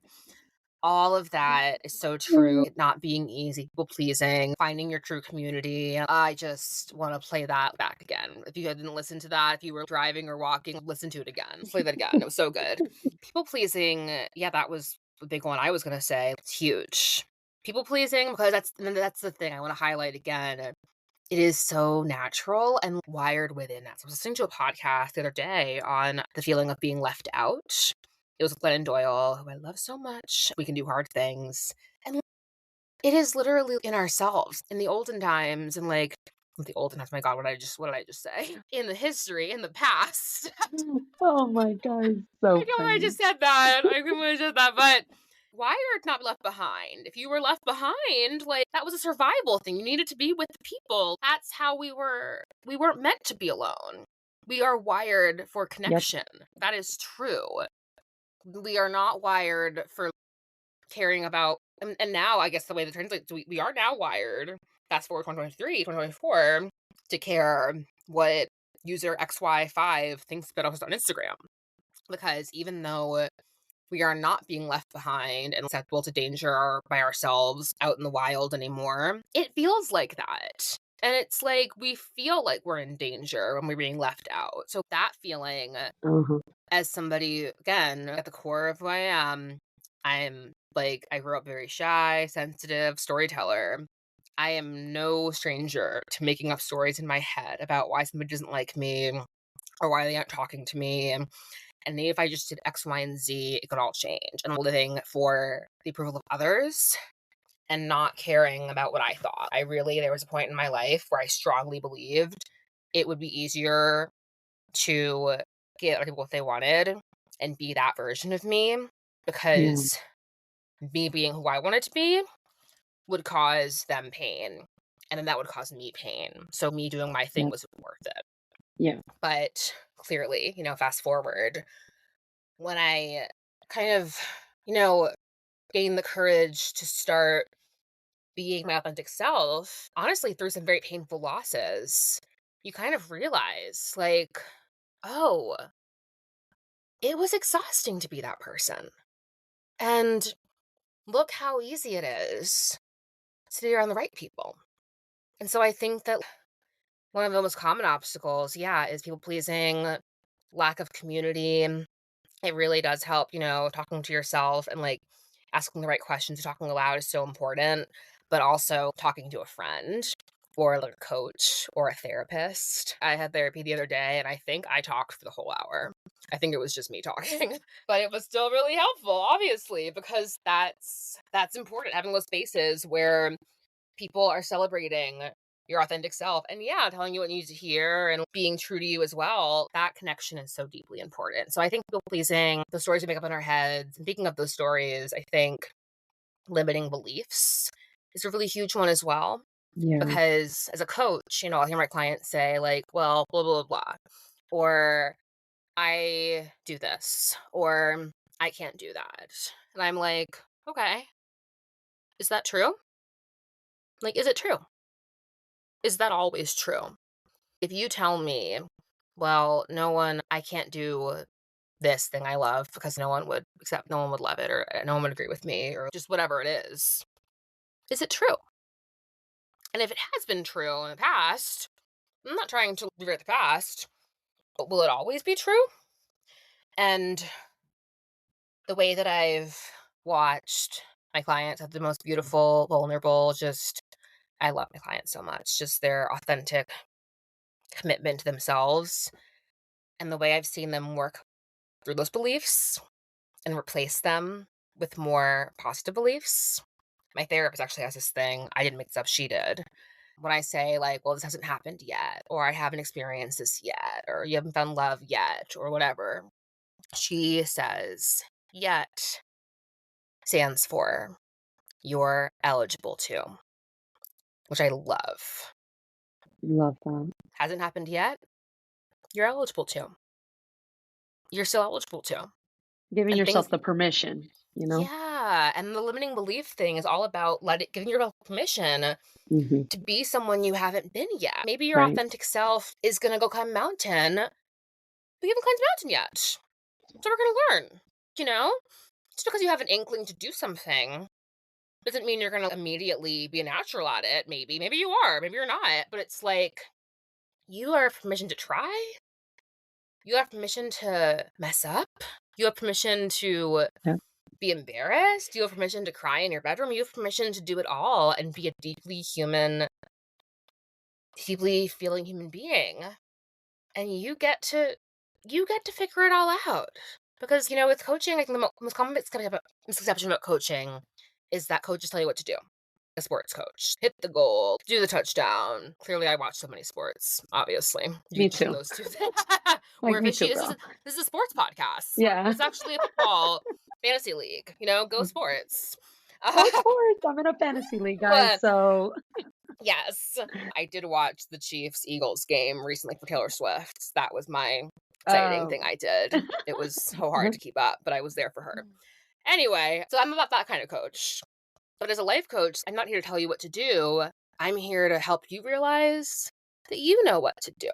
all of that is so true. It not being easy, people pleasing, finding your true community. I just want to play that back again. If you didn't listen to that, if you were driving or walking, listen to it again. Play that again. It was so good. People pleasing, yeah, that was the big one I was gonna say. It's huge. People pleasing, because that's the thing I want to highlight again. It is so natural and wired within us. I was listening to a podcast the other day on the feeling of being left out. It was with Glennon Doyle, who I love so much. We can do hard things. And it is literally in ourselves. In the olden times, and like the olden times, my God, what did I just say? In the history, in the past. Oh my God, it's I so know I funny. just said that. I completely said that, but wired not left behind. If you were left behind, like that was a survival thing. You needed to be with the people. That's how we were. We weren't meant to be alone. We are wired for Yep. connection. That is true. We are not wired for caring about, and now I guess the way that translates, we are now wired, fast forward 2023, 2024, to care what user XY5 thinks about us on Instagram. Because even though we are not being left behind and susceptible to danger by ourselves out in the wild anymore, it feels like that. And it's like we feel like we're in danger when we're being left out. So that feeling, Uh-huh. as somebody, again, at the core of who I am, I'm like, I grew up very shy, sensitive, storyteller. I am no stranger to making up stories in my head about why somebody doesn't like me or why they aren't talking to me. And maybe if I just did X, Y, and Z, it could all change. And I'm living for the approval of others and not caring about what I thought. There was a point in my life where I strongly believed it would be easier to get other people what they wanted and be that version of me, Yeah. because me being who I wanted to be would cause them pain. And then that would cause me pain. So me doing my thing Yep. was worth it. Yeah. But clearly, fast forward, when I kind of, you know, gained the courage to start being my authentic self, honestly, through some very painful losses, you kind of realize, like, oh, it was exhausting to be that person. And look how easy it is to be around the right people. And so I think that one of the most common obstacles, yeah, is people pleasing, lack of community. It really does help, talking to yourself and like asking the right questions, talking aloud is so important, but also talking to a friend or like a coach or a therapist. I had therapy the other day and I think I talked for the whole hour. I think it was just me talking, but it was still really helpful, obviously, because that's important, having those spaces where people are celebrating your authentic self and, yeah, telling you what you need to hear and being true to you as well. That connection is so deeply important. So I think people pleasing, the stories we make up in our heads, and speaking of those stories, I think limiting beliefs is a really huge one as well. Yeah. Because as a coach, I'll hear my clients say, like, well, blah, blah, blah, or I do this, or I can't do that. And I'm like, okay, is that true? Like, is it true? Is that always true? If you tell me, well, I can't do this thing I love because no one would love it, or no one would agree with me, or just whatever it is it true? And if it has been true in the past, I'm not trying to revert the past, but will it always be true? And the way that I've watched my clients have the most beautiful, vulnerable, just I love my clients so much, just their authentic commitment to themselves and the way I've seen them work through those beliefs and replace them with more positive beliefs. My therapist actually has this thing. I didn't make this up, she did. When I say, like, well, this hasn't happened yet, or I haven't experienced this yet, or you haven't found love yet, or whatever, she says, yet stands for you're eligible to, which I love. Love that. Hasn't happened yet, you're eligible to. You're still eligible to. Giving And yourself things, the permission, you know? yeah. And the limiting belief thing is all about giving yourself permission Mhm. to be someone you haven't been yet. Maybe your Right. authentic self is going to go climb a mountain, but you haven't climbed a mountain yet. So we're going to learn, you know? Just because you have an inkling to do something doesn't mean you're going to immediately be a natural at it. Maybe you are, maybe you're not. But it's like you have permission to try. You have permission to mess up. You have permission to Yeah. be embarrassed. You have permission to cry in your bedroom. You have permission to do it all and be a deeply human, deeply feeling human being. And you get to figure it all out. Because, with coaching, I think the most common misconception about coaching is that coaches tell you what to do. A sports coach, hit the goal, do the touchdown. Clearly, I watch so many sports, obviously, Me between too. those two things. Like, We're me fishy. too, This is girl. a, this is a sports podcast. Yeah. It's actually a football fantasy league. Go sports. Go sports. I'm in a fantasy league, guys, But so yes, I did watch the Chiefs-Eagles game recently for Taylor Swift. That was my exciting thing oh. I did. It was so hard to keep up, but I was there for her. Anyway, so I'm about that kind of coach. But as a life coach, I'm not here to tell you what to do. I'm here to help you realize that you know what to do.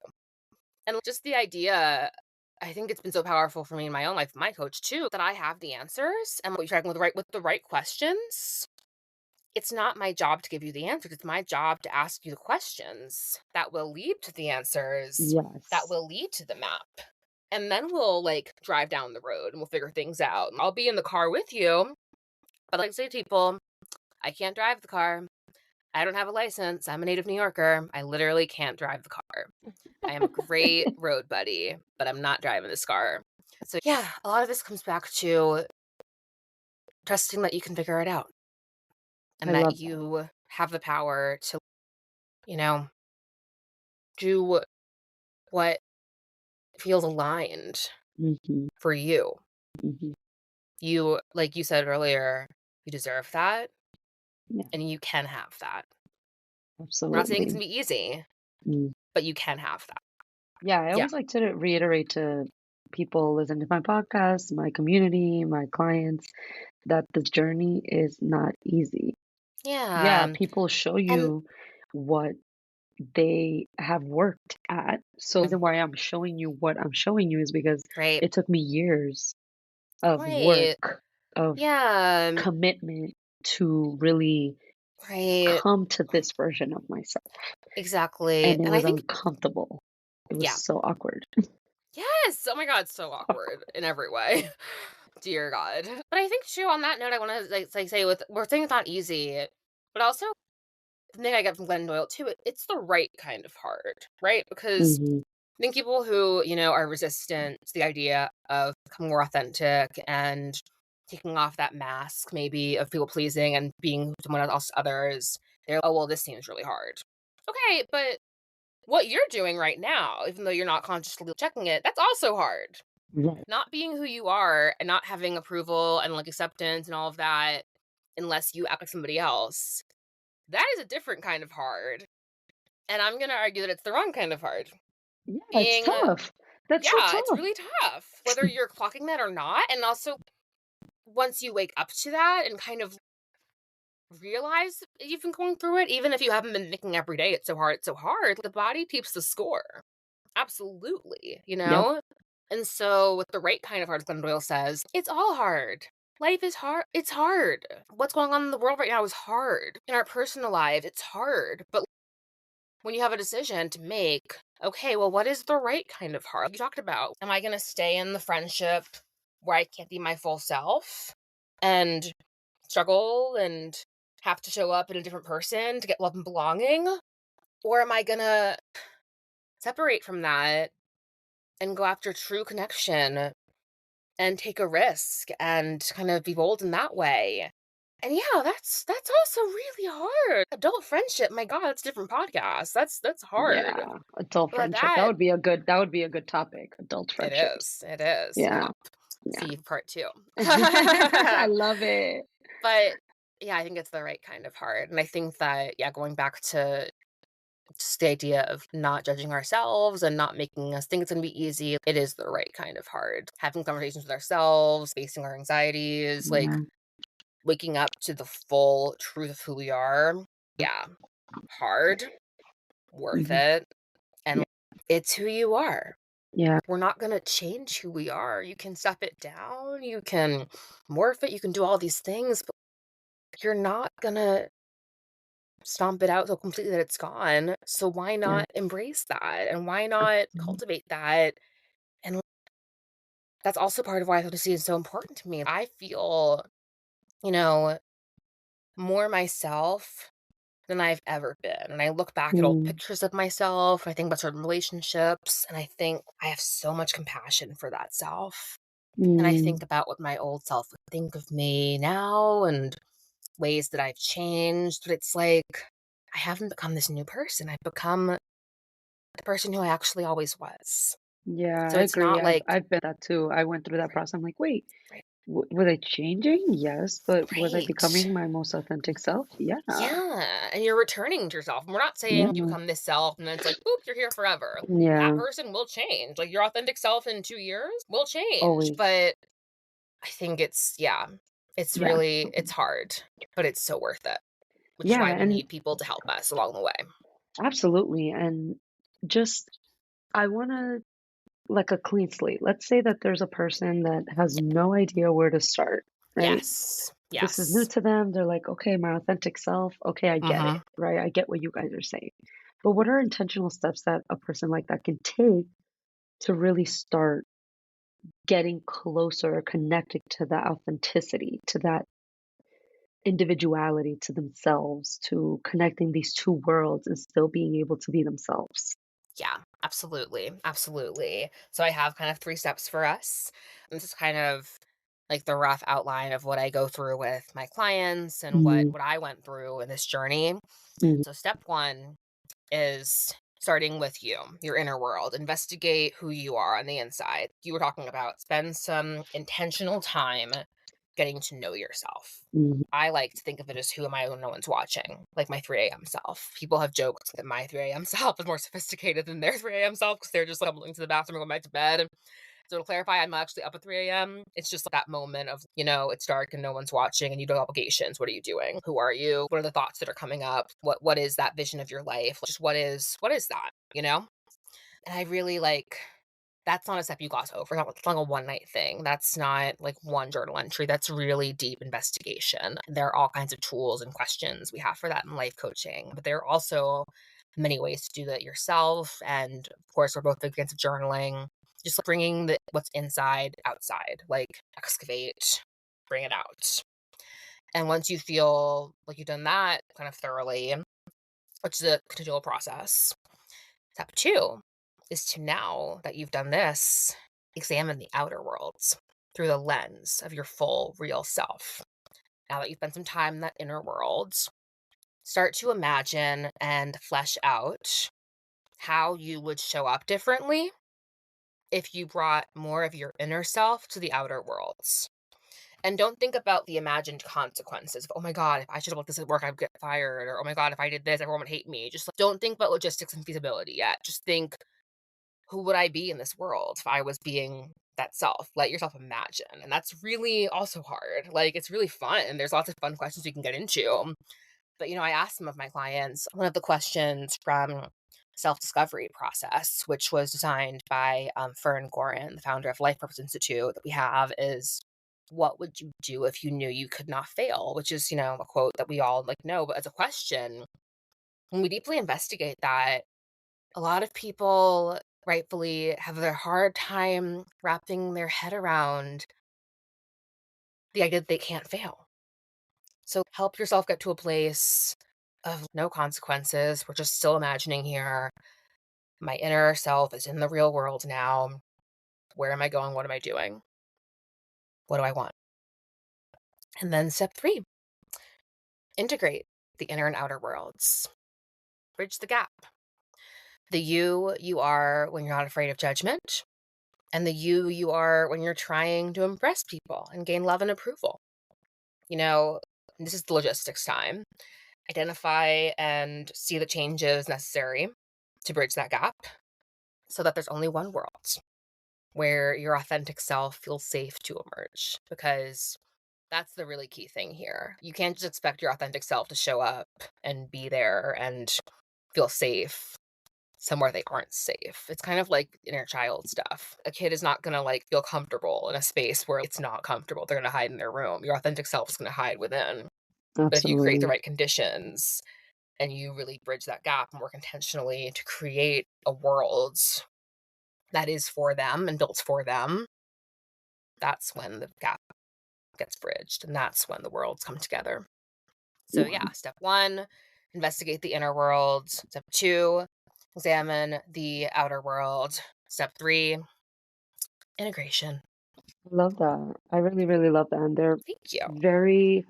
And just the idea, I think it's been so powerful for me in my own life, my coach too, that I have the answers and we're tracking with the right questions. It's not my job to give you the answers. It's my job to ask you the questions that will lead to the answers, that Yes. will lead to the map. And then we'll drive down the road and we'll figure things out. I'll be in the car with you. But like I say to people, I can't drive the car. I don't have a license. I'm a native New Yorker. I literally can't drive the car. I am a great road buddy, but I'm not driving this car. So yeah, a lot of this comes back to trusting that you can figure it out I and that love that. you have the power to, you know, do what feels aligned Mhm. for you. Mhm. You, like you said earlier, you deserve that Yeah, and you can have that. We're not saying it's absolutely. gonna be easy, Mm. but you can have that. Yeah, I Yeah. always like to reiterate to people listening to my podcast, my community, my clients, that the journey is not easy. Yeah, Yeah. people show And you what they have worked at. So the reason why I'm showing you what I'm showing you is because right. it took me years of Right. work, of Yeah. commitment to really Right. come to this version of myself. Exactly. And it And I was think, uncomfortable. It was yeah. so awkward. Yes. Oh my God. So awkward in every way. Dear God. But I think too, on that note, I want to say we're saying it's not easy, but also the thing I get from Glennon Doyle too, it's the right kind of hard, right? Because Mhm. I think people who, are resistant to the idea of becoming more authentic and taking off that mask maybe of people pleasing and being someone else to others, they're like, oh, well, this seems really hard. Okay, but what you're doing right now, even though you're not consciously checking it, that's also hard. Right. Not being who you are and not having approval and acceptance and all of that unless you act like somebody else. That is a different kind of hard. And I'm going to argue that it's the wrong kind of hard. Yeah, it's Being tough. That's so Yeah, it's tough. really tough, whether you're clocking that or not, and also, once you wake up to that and kind of realize you've been going through it, even if you haven't been thinking every day, it's so hard, the body keeps the score. Absolutely, Yep. And so, with the right kind of hard, as Glennon Doyle says, it's all hard. Life is hard. It's hard. What's going on in the world right now is hard. In our personal lives, it's hard. But when you have a decision to make, okay, well, what is the right kind of hard? You talked about, am I going to stay in the friendship where I can't be my full self and struggle and have to show up in a different person to get love and belonging? Or am I going to separate from that and go after true connection and take a risk and kind of be bold in that way? And yeah, that's also really hard. Adult friendship, my God, that's a different podcast. That's hard. Yeah, adult But friendship. that that would be a good topic, adult it friendships. is. It is. Yeah, Yep. yeah. See part 2. I love it. But yeah, I think it's the right kind of hard. And I think that, yeah, going back to just the idea of not judging ourselves and not making us think it's going to be easy, it is the right kind of hard. Having conversations with ourselves, facing our anxieties, like Yeah. waking up to the full truth of who we are. Yeah, hard, worth Mhm. it. And Yeah. it's who you are. Yeah. We're not going to change who we are. You can step it down, you can morph it, you can do all these things, but you're not going to stomp it out so completely that it's gone. So why Yeah. not embrace that? And why not Mhm. cultivate that? And that's also part of why authenticity is so important to me. I feel, you know, more myself than I've ever been. And I look back at old Mm, pictures of myself, I think about certain relationships, and I think I have so much compassion for that self. And I mm, think about what my old self would think of me now and ways that I've changed. But it's like, I haven't become this new person. I've become the person who I actually always was. yeah, So I it's agree. not like, I've been that too. I went through that right, process. I'm like, wait, right, were they changing? Yes, but was I right. becoming my most authentic self? Yeah, Yeah. And you're returning to yourself. And we're not saying you yeah, become this self and then it's like, boop, you're here forever. That yeah. person will change. Like your authentic self in 2 years will change. Always, But I think it's, yeah, it's yeah, really, it's hard, but it's so worth it, which is yeah, why we and need people to help us along the way. absolutely. And just, I want to like a clean slate. Let's say that there's a person that has no idea where to start, right? Yes. This is new Yes. to them. They're like, okay, my authentic self. Okay, I get it, Mhm. right? I get what you guys are saying. But what are intentional steps that a person like that can take to really start getting closer or connected to that authenticity, to that individuality, to themselves, to connecting these two worlds and still being able to be themselves? Yeah, absolutely. Absolutely. So I have kind of 3 steps for us. This is kind of like the rough outline of what I go through with my clients and what Mm, what I went through in this journey. mm, So step 1 is starting with you, your inner world. Investigate who you are on the inside. You were talking about spend some intentional time getting to know yourself. mm, I like to think of it as who am I when no one's watching, like my 3 a.m. self. People have joked that my 3 a.m. self is more sophisticated than their 3 a.m. self because they're just like stumbling to the bathroom and going back to bed. So to clarify, I'm actually up at 3 a.m. It's just that moment of, it's dark and no one's watching and you don't have obligations. What are you doing? Who are you? What are the thoughts that are coming up? What is that vision of your life? Just what is that? And I really like that's not a step you gloss over. It's not a one night thing. That's not like one journal entry. That's really deep investigation. There are all kinds of tools and questions we have for that in life coaching, but there are also many ways to do that yourself. And of course, we're both big fans of journaling, just like bringing what's inside outside, like excavate, bring it out. And once you feel like you've done that kind of thoroughly, which is a continual process, step 2 is to now that you've done this, examine the outer worlds through the lens of your full, real self. Now that you've spent some time in that inner world, start to imagine and flesh out how you would show up differently if you brought more of your inner self to the outer worlds. And don't think about the imagined consequences of, oh my God, if I should have let this at work, I'd get fired. Or, oh my God, if I did this, everyone would hate me. Just like, don't think about logistics and feasibility yet. Just think, who would I be in this world if I was being that self? Let yourself imagine. And that's really also hard. Like, it's really fun. And there's lots of fun questions we can get into. But, I asked some of my clients one of the questions from self-discovery process, which was designed by Fern Gorin, the founder of Life Purpose Institute that we have, is what would you do if you knew you could not fail? Which is, a quote that we all like know, but as a question, when we deeply investigate that, a lot of people rightfully have their hard time wrapping their head around the idea that they can't fail. So help yourself get to a place of no consequences. We're just still imagining here. My inner self is in the real world now. Where am I going? What am I doing? What do I want? And then step 3, integrate the inner and outer worlds. Bridge the gap. The you are when you're not afraid of judgment, and the you are when you're trying to impress people and gain love and approval. You know, this is the logistics time. Identify and see the changes necessary to bridge that gap so that there's only one world where your authentic self feels safe to emerge, because that's the really key thing here. You can't just expect your authentic self to show up and be there and feel safe somewhere they aren't safe. It's kind of like inner child stuff. A kid is not gonna like feel comfortable in a space where it's not comfortable. They're gonna hide in their room. Your authentic self is gonna hide within. But if you create the Absolutely. right conditions and you really bridge that gap and work intentionally to create a world that is for them and built for them, that's when the gap gets bridged, and that's when the worlds come together. So Wow. yeah, step 1, investigate the inner world. Step 2, examine the outer world. Step 3, integration. I love that. I really, really love that. And they're Thank you. very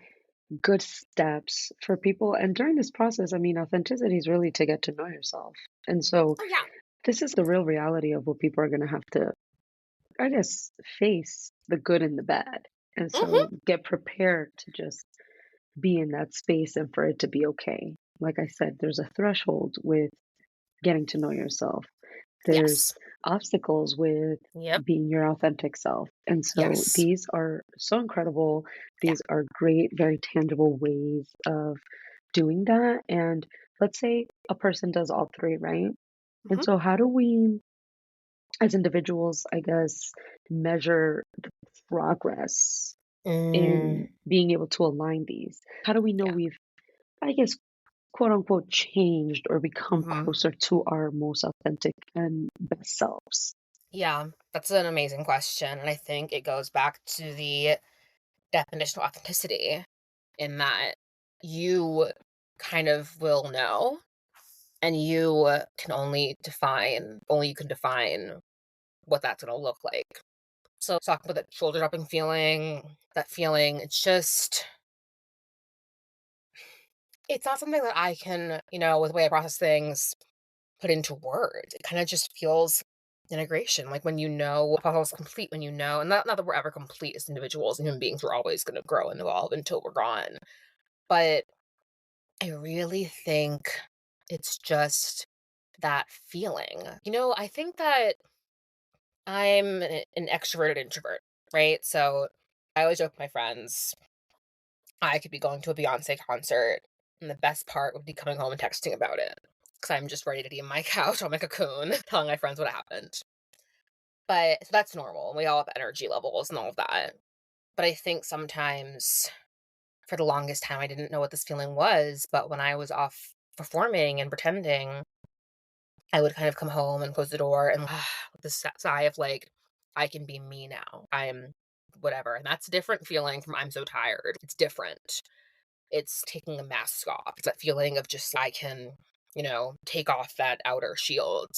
good steps for people. And during this process, I mean, authenticity is really to get to know yourself. And so Oh yeah. this is the real reality of what people are going to have to, I guess, face the good and the bad. And Mhm. so get prepared to just be in that space and for it to be okay. Like I said, there's a threshold with getting to know yourself. There's Yes. obstacles with Yep. being your authentic self. And so Yes. these are so incredible. Yeah. These are great, very tangible ways of doing that. And let's say a person does all three, right? And Mhm. so, how do we, as individuals, I guess, measure the progress Mm, in being able to align these? How do we know yeah. we've, I guess, quote unquote, changed or become Mhm. closer to our most authentic and best selves? Yeah, that's an amazing question, and I think it goes back to the definition of authenticity, in that you kind of will know, and you can only you can define what that's gonna look like. So talking about that shoulder dropping feeling, it's just it's not something that I can, with the way I process things, put into words. It kinda just feels integration, like when a puzzle is complete, when and not that we're ever complete as individuals and human beings, we're always gonna grow and evolve until we're gone. But I really think it's just that feeling. I think that I'm an extroverted introvert, right? So I always joke with my friends, I could be going to a Beyonce concert, and the best part would be coming home and texting about it. Because I'm just ready to be in my couch on my cocoon, telling my friends what happened. But so that's normal. And we all have energy levels and all of that. But I think sometimes for the longest time, I didn't know what this feeling was. But when I was off performing and pretending, I would kind of come home and close the door and with this sigh of like, I can be me now. I'm whatever. And that's a different feeling from I'm so tired. It's different. It's taking a mask off. It's that feeling of just I can, take off that outer shield.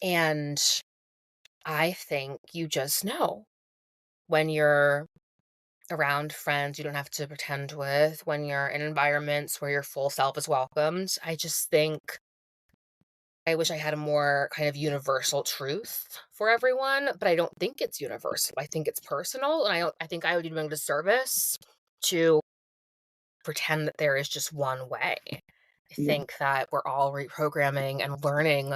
And I think you just know when you're around friends you don't have to pretend with, when you're in environments where your full self is welcomed. I just think I wish I had a more kind of universal truth for everyone, but I don't think it's universal. I think it's personal, and I think I would be doing a disservice to pretend that there is just one way. I Yeah. think that we're all reprogramming and learning.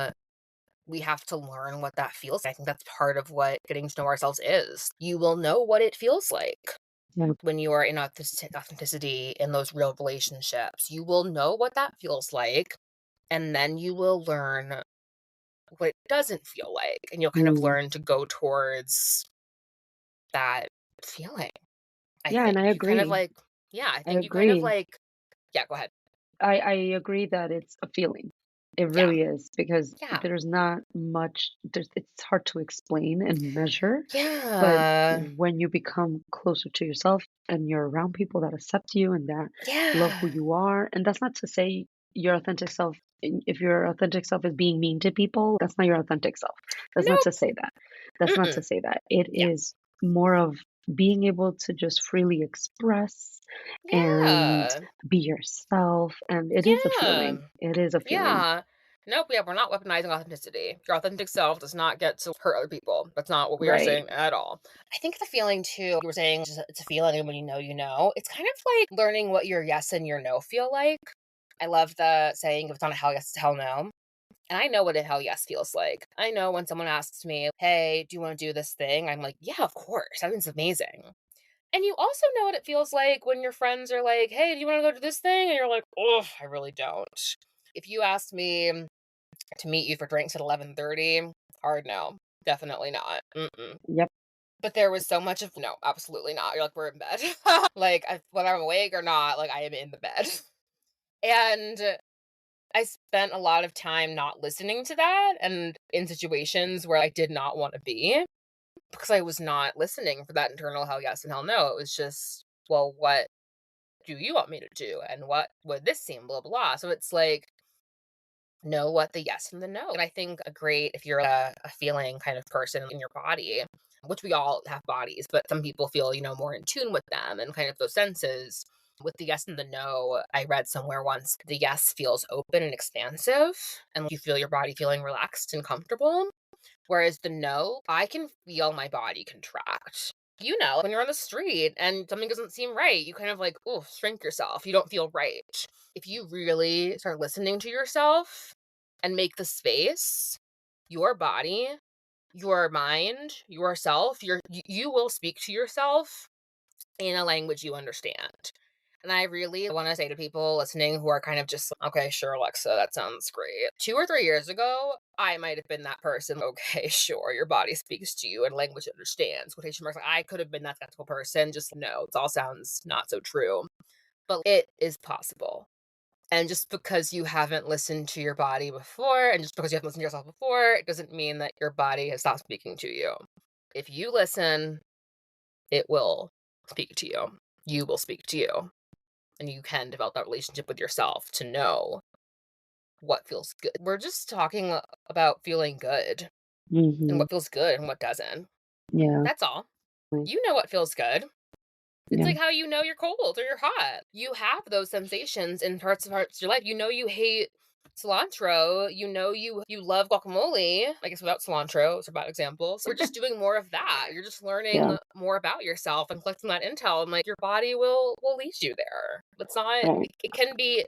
We have to learn what that feels like. I think that's part of what getting to know ourselves is. You will know what it feels like Yeah. when you are in authenticity in those real relationships. You will know what that feels like, and then you will learn what it doesn't feel like, and you'll kind of Mm. learn to go towards that feeling. I Yeah, and think I you kind of agree. like, yeah, I I think you kind of agree. like, yeah, go ahead. I agree that it's a feeling. It Yeah. really is because Yeah. there's not much, it's hard to explain and measure, but Yeah. when you become closer to yourself and you're around people that accept you and that love who Yeah. you are, and that's not to say your authentic self, if your authentic self is being mean to people, that's not your authentic self. That's not Nope. to say that. That's not to Mm-mm. say that. It Yeah. is more of being able to just freely express and Yeah. be yourself, and it is a Yeah. feeling. It is a feeling. Yeah. Nope, yeah, we're not weaponizing authenticity. Your authentic self does not get to hurt other people. That's not what we are Right. saying at all. I think the feeling too, you were saying just it's a feeling and when you know, you know. It's kind of like learning what your yes and your no feel like. I love the saying if it's not a hell yes, it's a hell no. And I know what a hell yes feels like. I know when someone asks me, hey, do you want to do this thing? I'm like, yeah, of course. That means amazing. And you also know what it feels like when your friends are like, "Hey, do you wanna go to this thing?" And you're like, "Oh, I really don't." If you asked me to meet you for drinks at 11:30, hard no. Definitely not. Mm-mm. Yep. But there was so much of, "No, absolutely not." You're like, "We're in bed." Like, whether I'm awake or not, like, I am in the bed. And I spent a lot of time not listening to that and in situations where I did not wanna be because I was not listening for that internal hell yes and hell no. It was just, "Well, what do you want me to do? And what would this seem? Blah, blah." So it's like, know what the yes and the no. And I think a great, if you're a feeling kind of person in your body, which we all have bodies, but some people feel, more in tune with them and kind of those senses. With the yes and the no, I read somewhere once the yes feels open and expansive, and you feel your body feeling relaxed and comfortable. Whereas the no, I can feel my body contract. When you're on the street and something doesn't seem right, you kind of like, oh, shrink yourself. You don't feel right. If you really start listening to yourself and make the space, your body, your mind, yourself, you will speak to yourself in a language you understand. And I really want to say to people listening who are kind of just, okay, sure, Alexa, that sounds great. 2 or 3 years ago, I might have been that person. Okay, sure, your body speaks to you in language it understands. Quotation marks. Like, I could have been that skeptical person. Just no, it all sounds not so true. But it is possible. And just because you haven't listened to your body before, and just because you haven't listened to yourself before, it doesn't mean that your body has stopped speaking to you. If you listen, it will speak to you. You will speak to you. And you can develop that relationship with yourself to know what feels good. We're just talking about feeling good and Mhm. what feels good and what doesn't. Yeah. That's all. Like, You know what feels good. It's yeah. like how you know you're cold or you're hot. You have those sensations in parts of your life. You know you hate cilantro. You know you love guacamole. I guess without cilantro, it's a bad example. So we're just doing more of that. You're just Yeah. learning more about yourself and collecting that intel, and like your body will lead you there. It's not. Right. It can be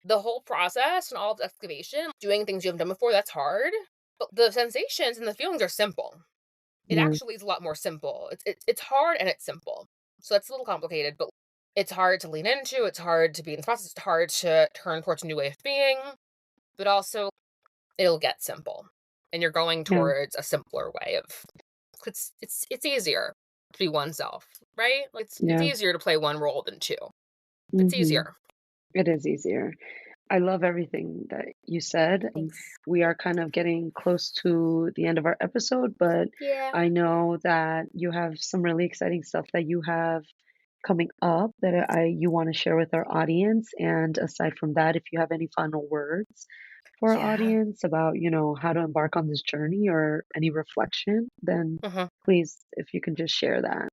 the whole process and all of the excavation, doing things you haven't done before. That's hard, but the sensations and the feelings are simple. It Yeah. actually is a lot more simple. It's hard and it's simple. So that's a little complicated, but it's hard to lean into, it's hard to be in the process, it's hard to turn towards a new way of being, but also it'll get simple. And you're going Yeah. towards a simpler way of it's easier to be oneself, right? Like it's Yeah. easier to play one role than two. It's Mhm. easier. It is easier. I love everything that you said. Thanks. We are kind of getting close to the end of our episode, but Yeah. I know that you have some really exciting stuff that you have coming up that you want to share with our audience. And aside from that, if you have any final words for our Yeah. audience about, how to embark on this journey or any reflection, then Mhm. please, if you can just share that.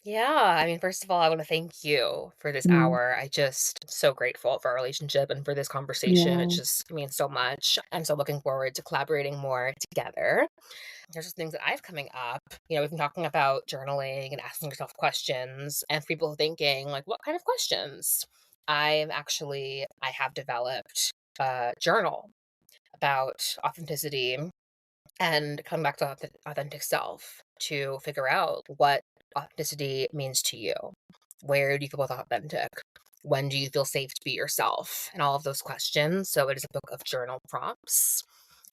Yeah, I mean, first of all, I want to thank you for this Mm, hour. I just so grateful for our relationship and for this conversation. It yeah. just means so much. I'm so looking forward to collaborating more together. There's just things that I've coming up. We've been talking about journaling and asking yourself questions, and for people thinking, like, what kind of questions? I have developed a journal about authenticity and come back to authentic self to figure out what authenticity means to you. Where do you feel most authentic? When do you feel safe to be yourself? And all of those questions. So it is a book of journal prompts.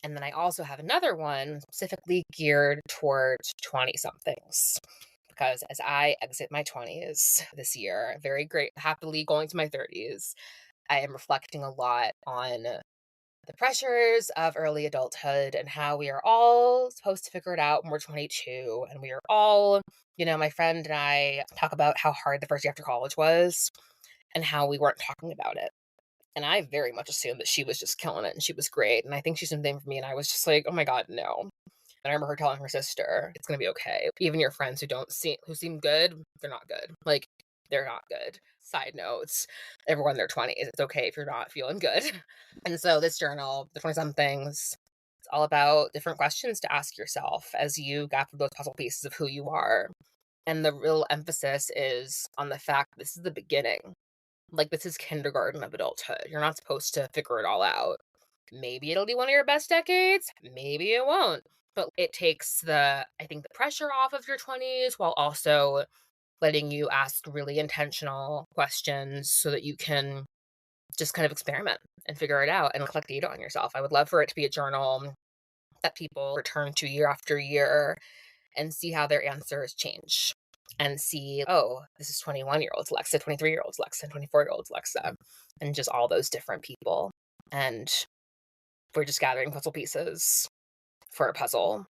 And then I also have another one specifically geared towards 20 somethings. Because as I exit my 20s this year, very great, happily going to my 30s, I am reflecting a lot on the pressures of early adulthood and how we are all supposed to figure it out when we're 22. And we are all, my friend and I talk about how hard the first year after college was and how we weren't talking about it. And I very much assumed that she was just killing it and she was great. And I think she's something for me. And I was just like, oh my God, no. And I remember her telling her sister, it's gonna be okay. Even your friends who seem good, they're not good. Like, they're not good. Side notes, everyone in their 20s, it's okay if you're not feeling good. And so this journal, the 20 somethings, it's all about different questions to ask yourself as you gather those puzzle pieces of who you are. And the real emphasis is on the fact this is the beginning. Like, this is kindergarten of adulthood. You're not supposed to figure it all out. Maybe it'll be one of your best decades, maybe it won't. But it takes I think, the pressure off of your 20s while also letting you ask really intentional questions so that you can just kind of experiment and figure it out and collect data on yourself. I would love for it to be a journal that people return to year after year and see how their answers change and see, oh, this is 21-year-old Lexa, 23-year-old Lexa, 24-year-old Lexa, and just all those different people. And we're just gathering puzzle pieces for a puzzle.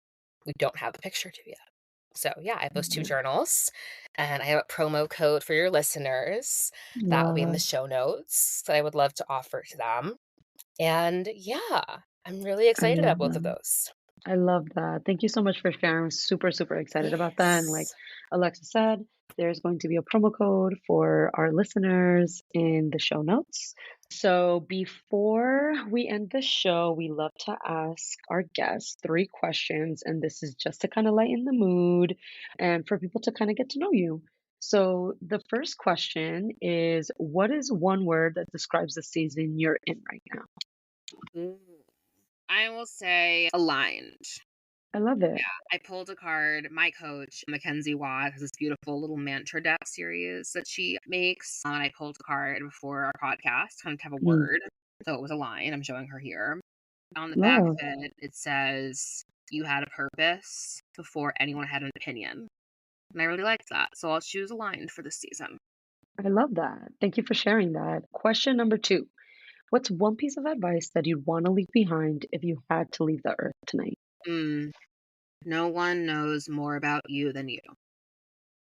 We don't have the picture to yet. So yeah, I have those two Mhm. journals and I have a promo code for your listeners that will be in the Love. show notes that I would love to offer to them. And yeah, I'm really I excited about love both of that. those. I love that. Thank you so much for sharing. I'm super, super excited about that. And like Yes. Alexa said, there's going to be a promo code for our listeners in the show notes. So before we end the show, we love to ask our guests three questions. And this is just to kind of lighten the mood and for people to kind of get to know you. So the first question is, what is one word that describes the season you're in right now? Ooh. I will say aligned. I love Yeah, it. I pulled a card. My coach, Mackenzie Watt, has this beautiful little mantra deck series that she makes. And I pulled a card before our podcast, kind of have a Mm, word. So it was a line. I'm showing her here. On the back of love. it, it says, you had a purpose before anyone had an opinion. And I really liked that. So I'll choose aligned for this season. I love that. Thank you for sharing that. Question number two. What's one piece of advice that you'd want to leave behind if you had to leave the earth tonight? Mm, no one knows more about you than you.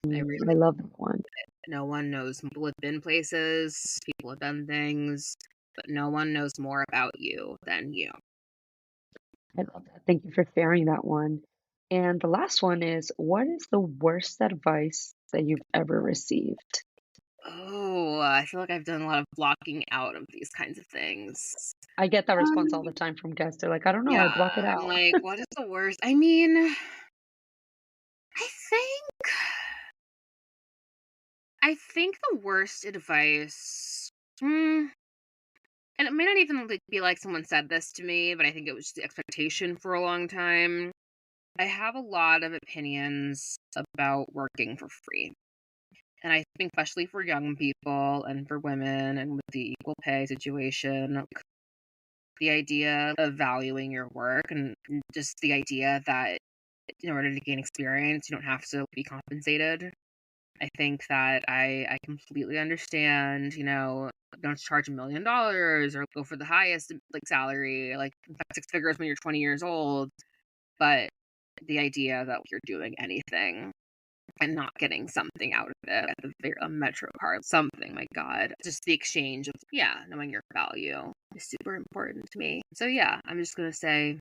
I I really, love that one. no one knows. People have been places, people have done things, but no one knows more about you than you. I love that. Thank you for sharing that one. And the last one is, what is the worst advice that you've ever received? Oh, I feel like I've done a lot of blocking out of these kinds of things. I get that response all Um, the time from guests. They're like, I don't know, yeah, I block it I'm out. like, what is the worst? I mean, I think the worst advice, mm, and it may not even like, be like someone said this to me, but I think it was just the expectation for a long time. I have a lot of opinions about working for free. And I think especially for young people and for women and with the equal pay situation, the idea of valuing your work and just the idea that in order to gain experience, you don't have to be compensated. I think that I completely understand, don't charge $1 million or go for the highest like salary, like in fact, six figures when you're 20 years old. But the idea that you're doing anything and not getting something out of it at the very a Metro card, something, my God. Just the exchange of, yeah, knowing your value is super important to me. So yeah, I'm just gonna say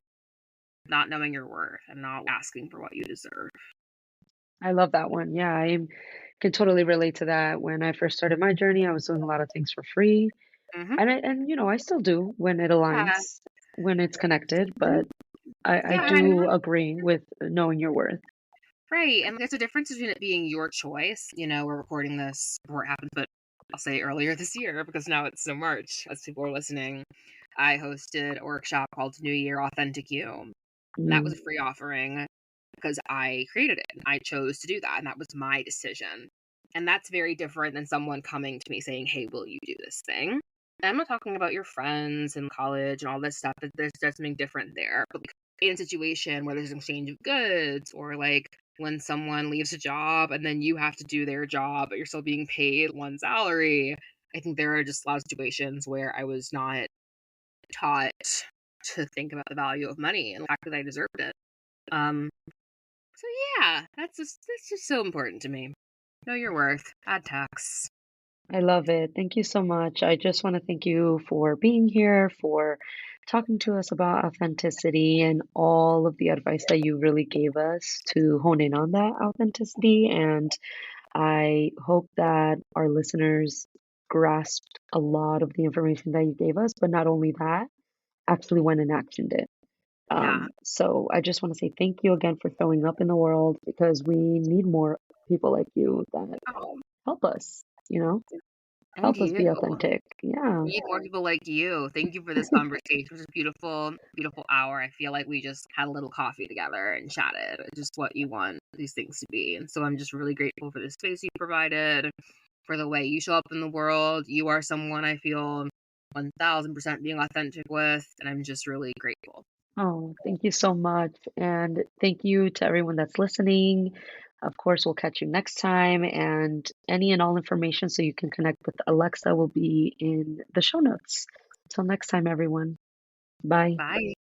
not knowing your worth and not asking for what you deserve. I love that one. Yeah, can totally relate to that. When I first started my journey, I was doing a lot of things for free. Mhm. And I still do when it Yeah. aligns, when it's connected, Mhm. but I Yeah, and do like agree with knowing your worth. right, and there's a difference between it being your choice. We're recording this before it happens, but I'll say earlier this year because now it's so March as people are listening. I hosted a workshop called New Year Authentic You. And that was Mm, a free offering because I created it and I chose to do that. And that was my decision. And that's very different than someone coming to me saying, hey, will you do this thing? And I'm not talking about your friends in college and all this stuff. There's something different there. But like, in a situation where there's an exchange of goods or like when someone leaves a job and then you have to do their job, but you're still being paid one salary. I think there are just a lot of situations where I was not taught to think about the value of money and the fact that I deserved it. Um, so yeah, that's just so important to me. Know your worth. Add tax. I love it. Thank you so much. I just want to thank you for being here, for talking to us about authenticity and all of the advice that you really gave us to hone in on that authenticity. And I hope that our listeners grasped a lot of the information that you gave us, but not only that, actually went and actioned it. Yeah. So I just want to say thank you again for showing up in the world because we need more people like you that Oh, help us, you know, and help us you. be authentic. Yeah. We need more people like you. Thank you for this conversation. It was a beautiful, beautiful hour. I feel like we just had a little coffee together and chatted. Just what you want these things to be. And so I'm just really grateful for the space you provided, for the way you show up in the world. You are someone I feel 1000% being authentic with, and I'm just really grateful. Oh, thank you so much. And thank you to everyone that's listening. Of course, we'll catch you next time. And any and all information so you can connect with Alexa will be in the show notes. Until next time, everyone. Bye. Bye.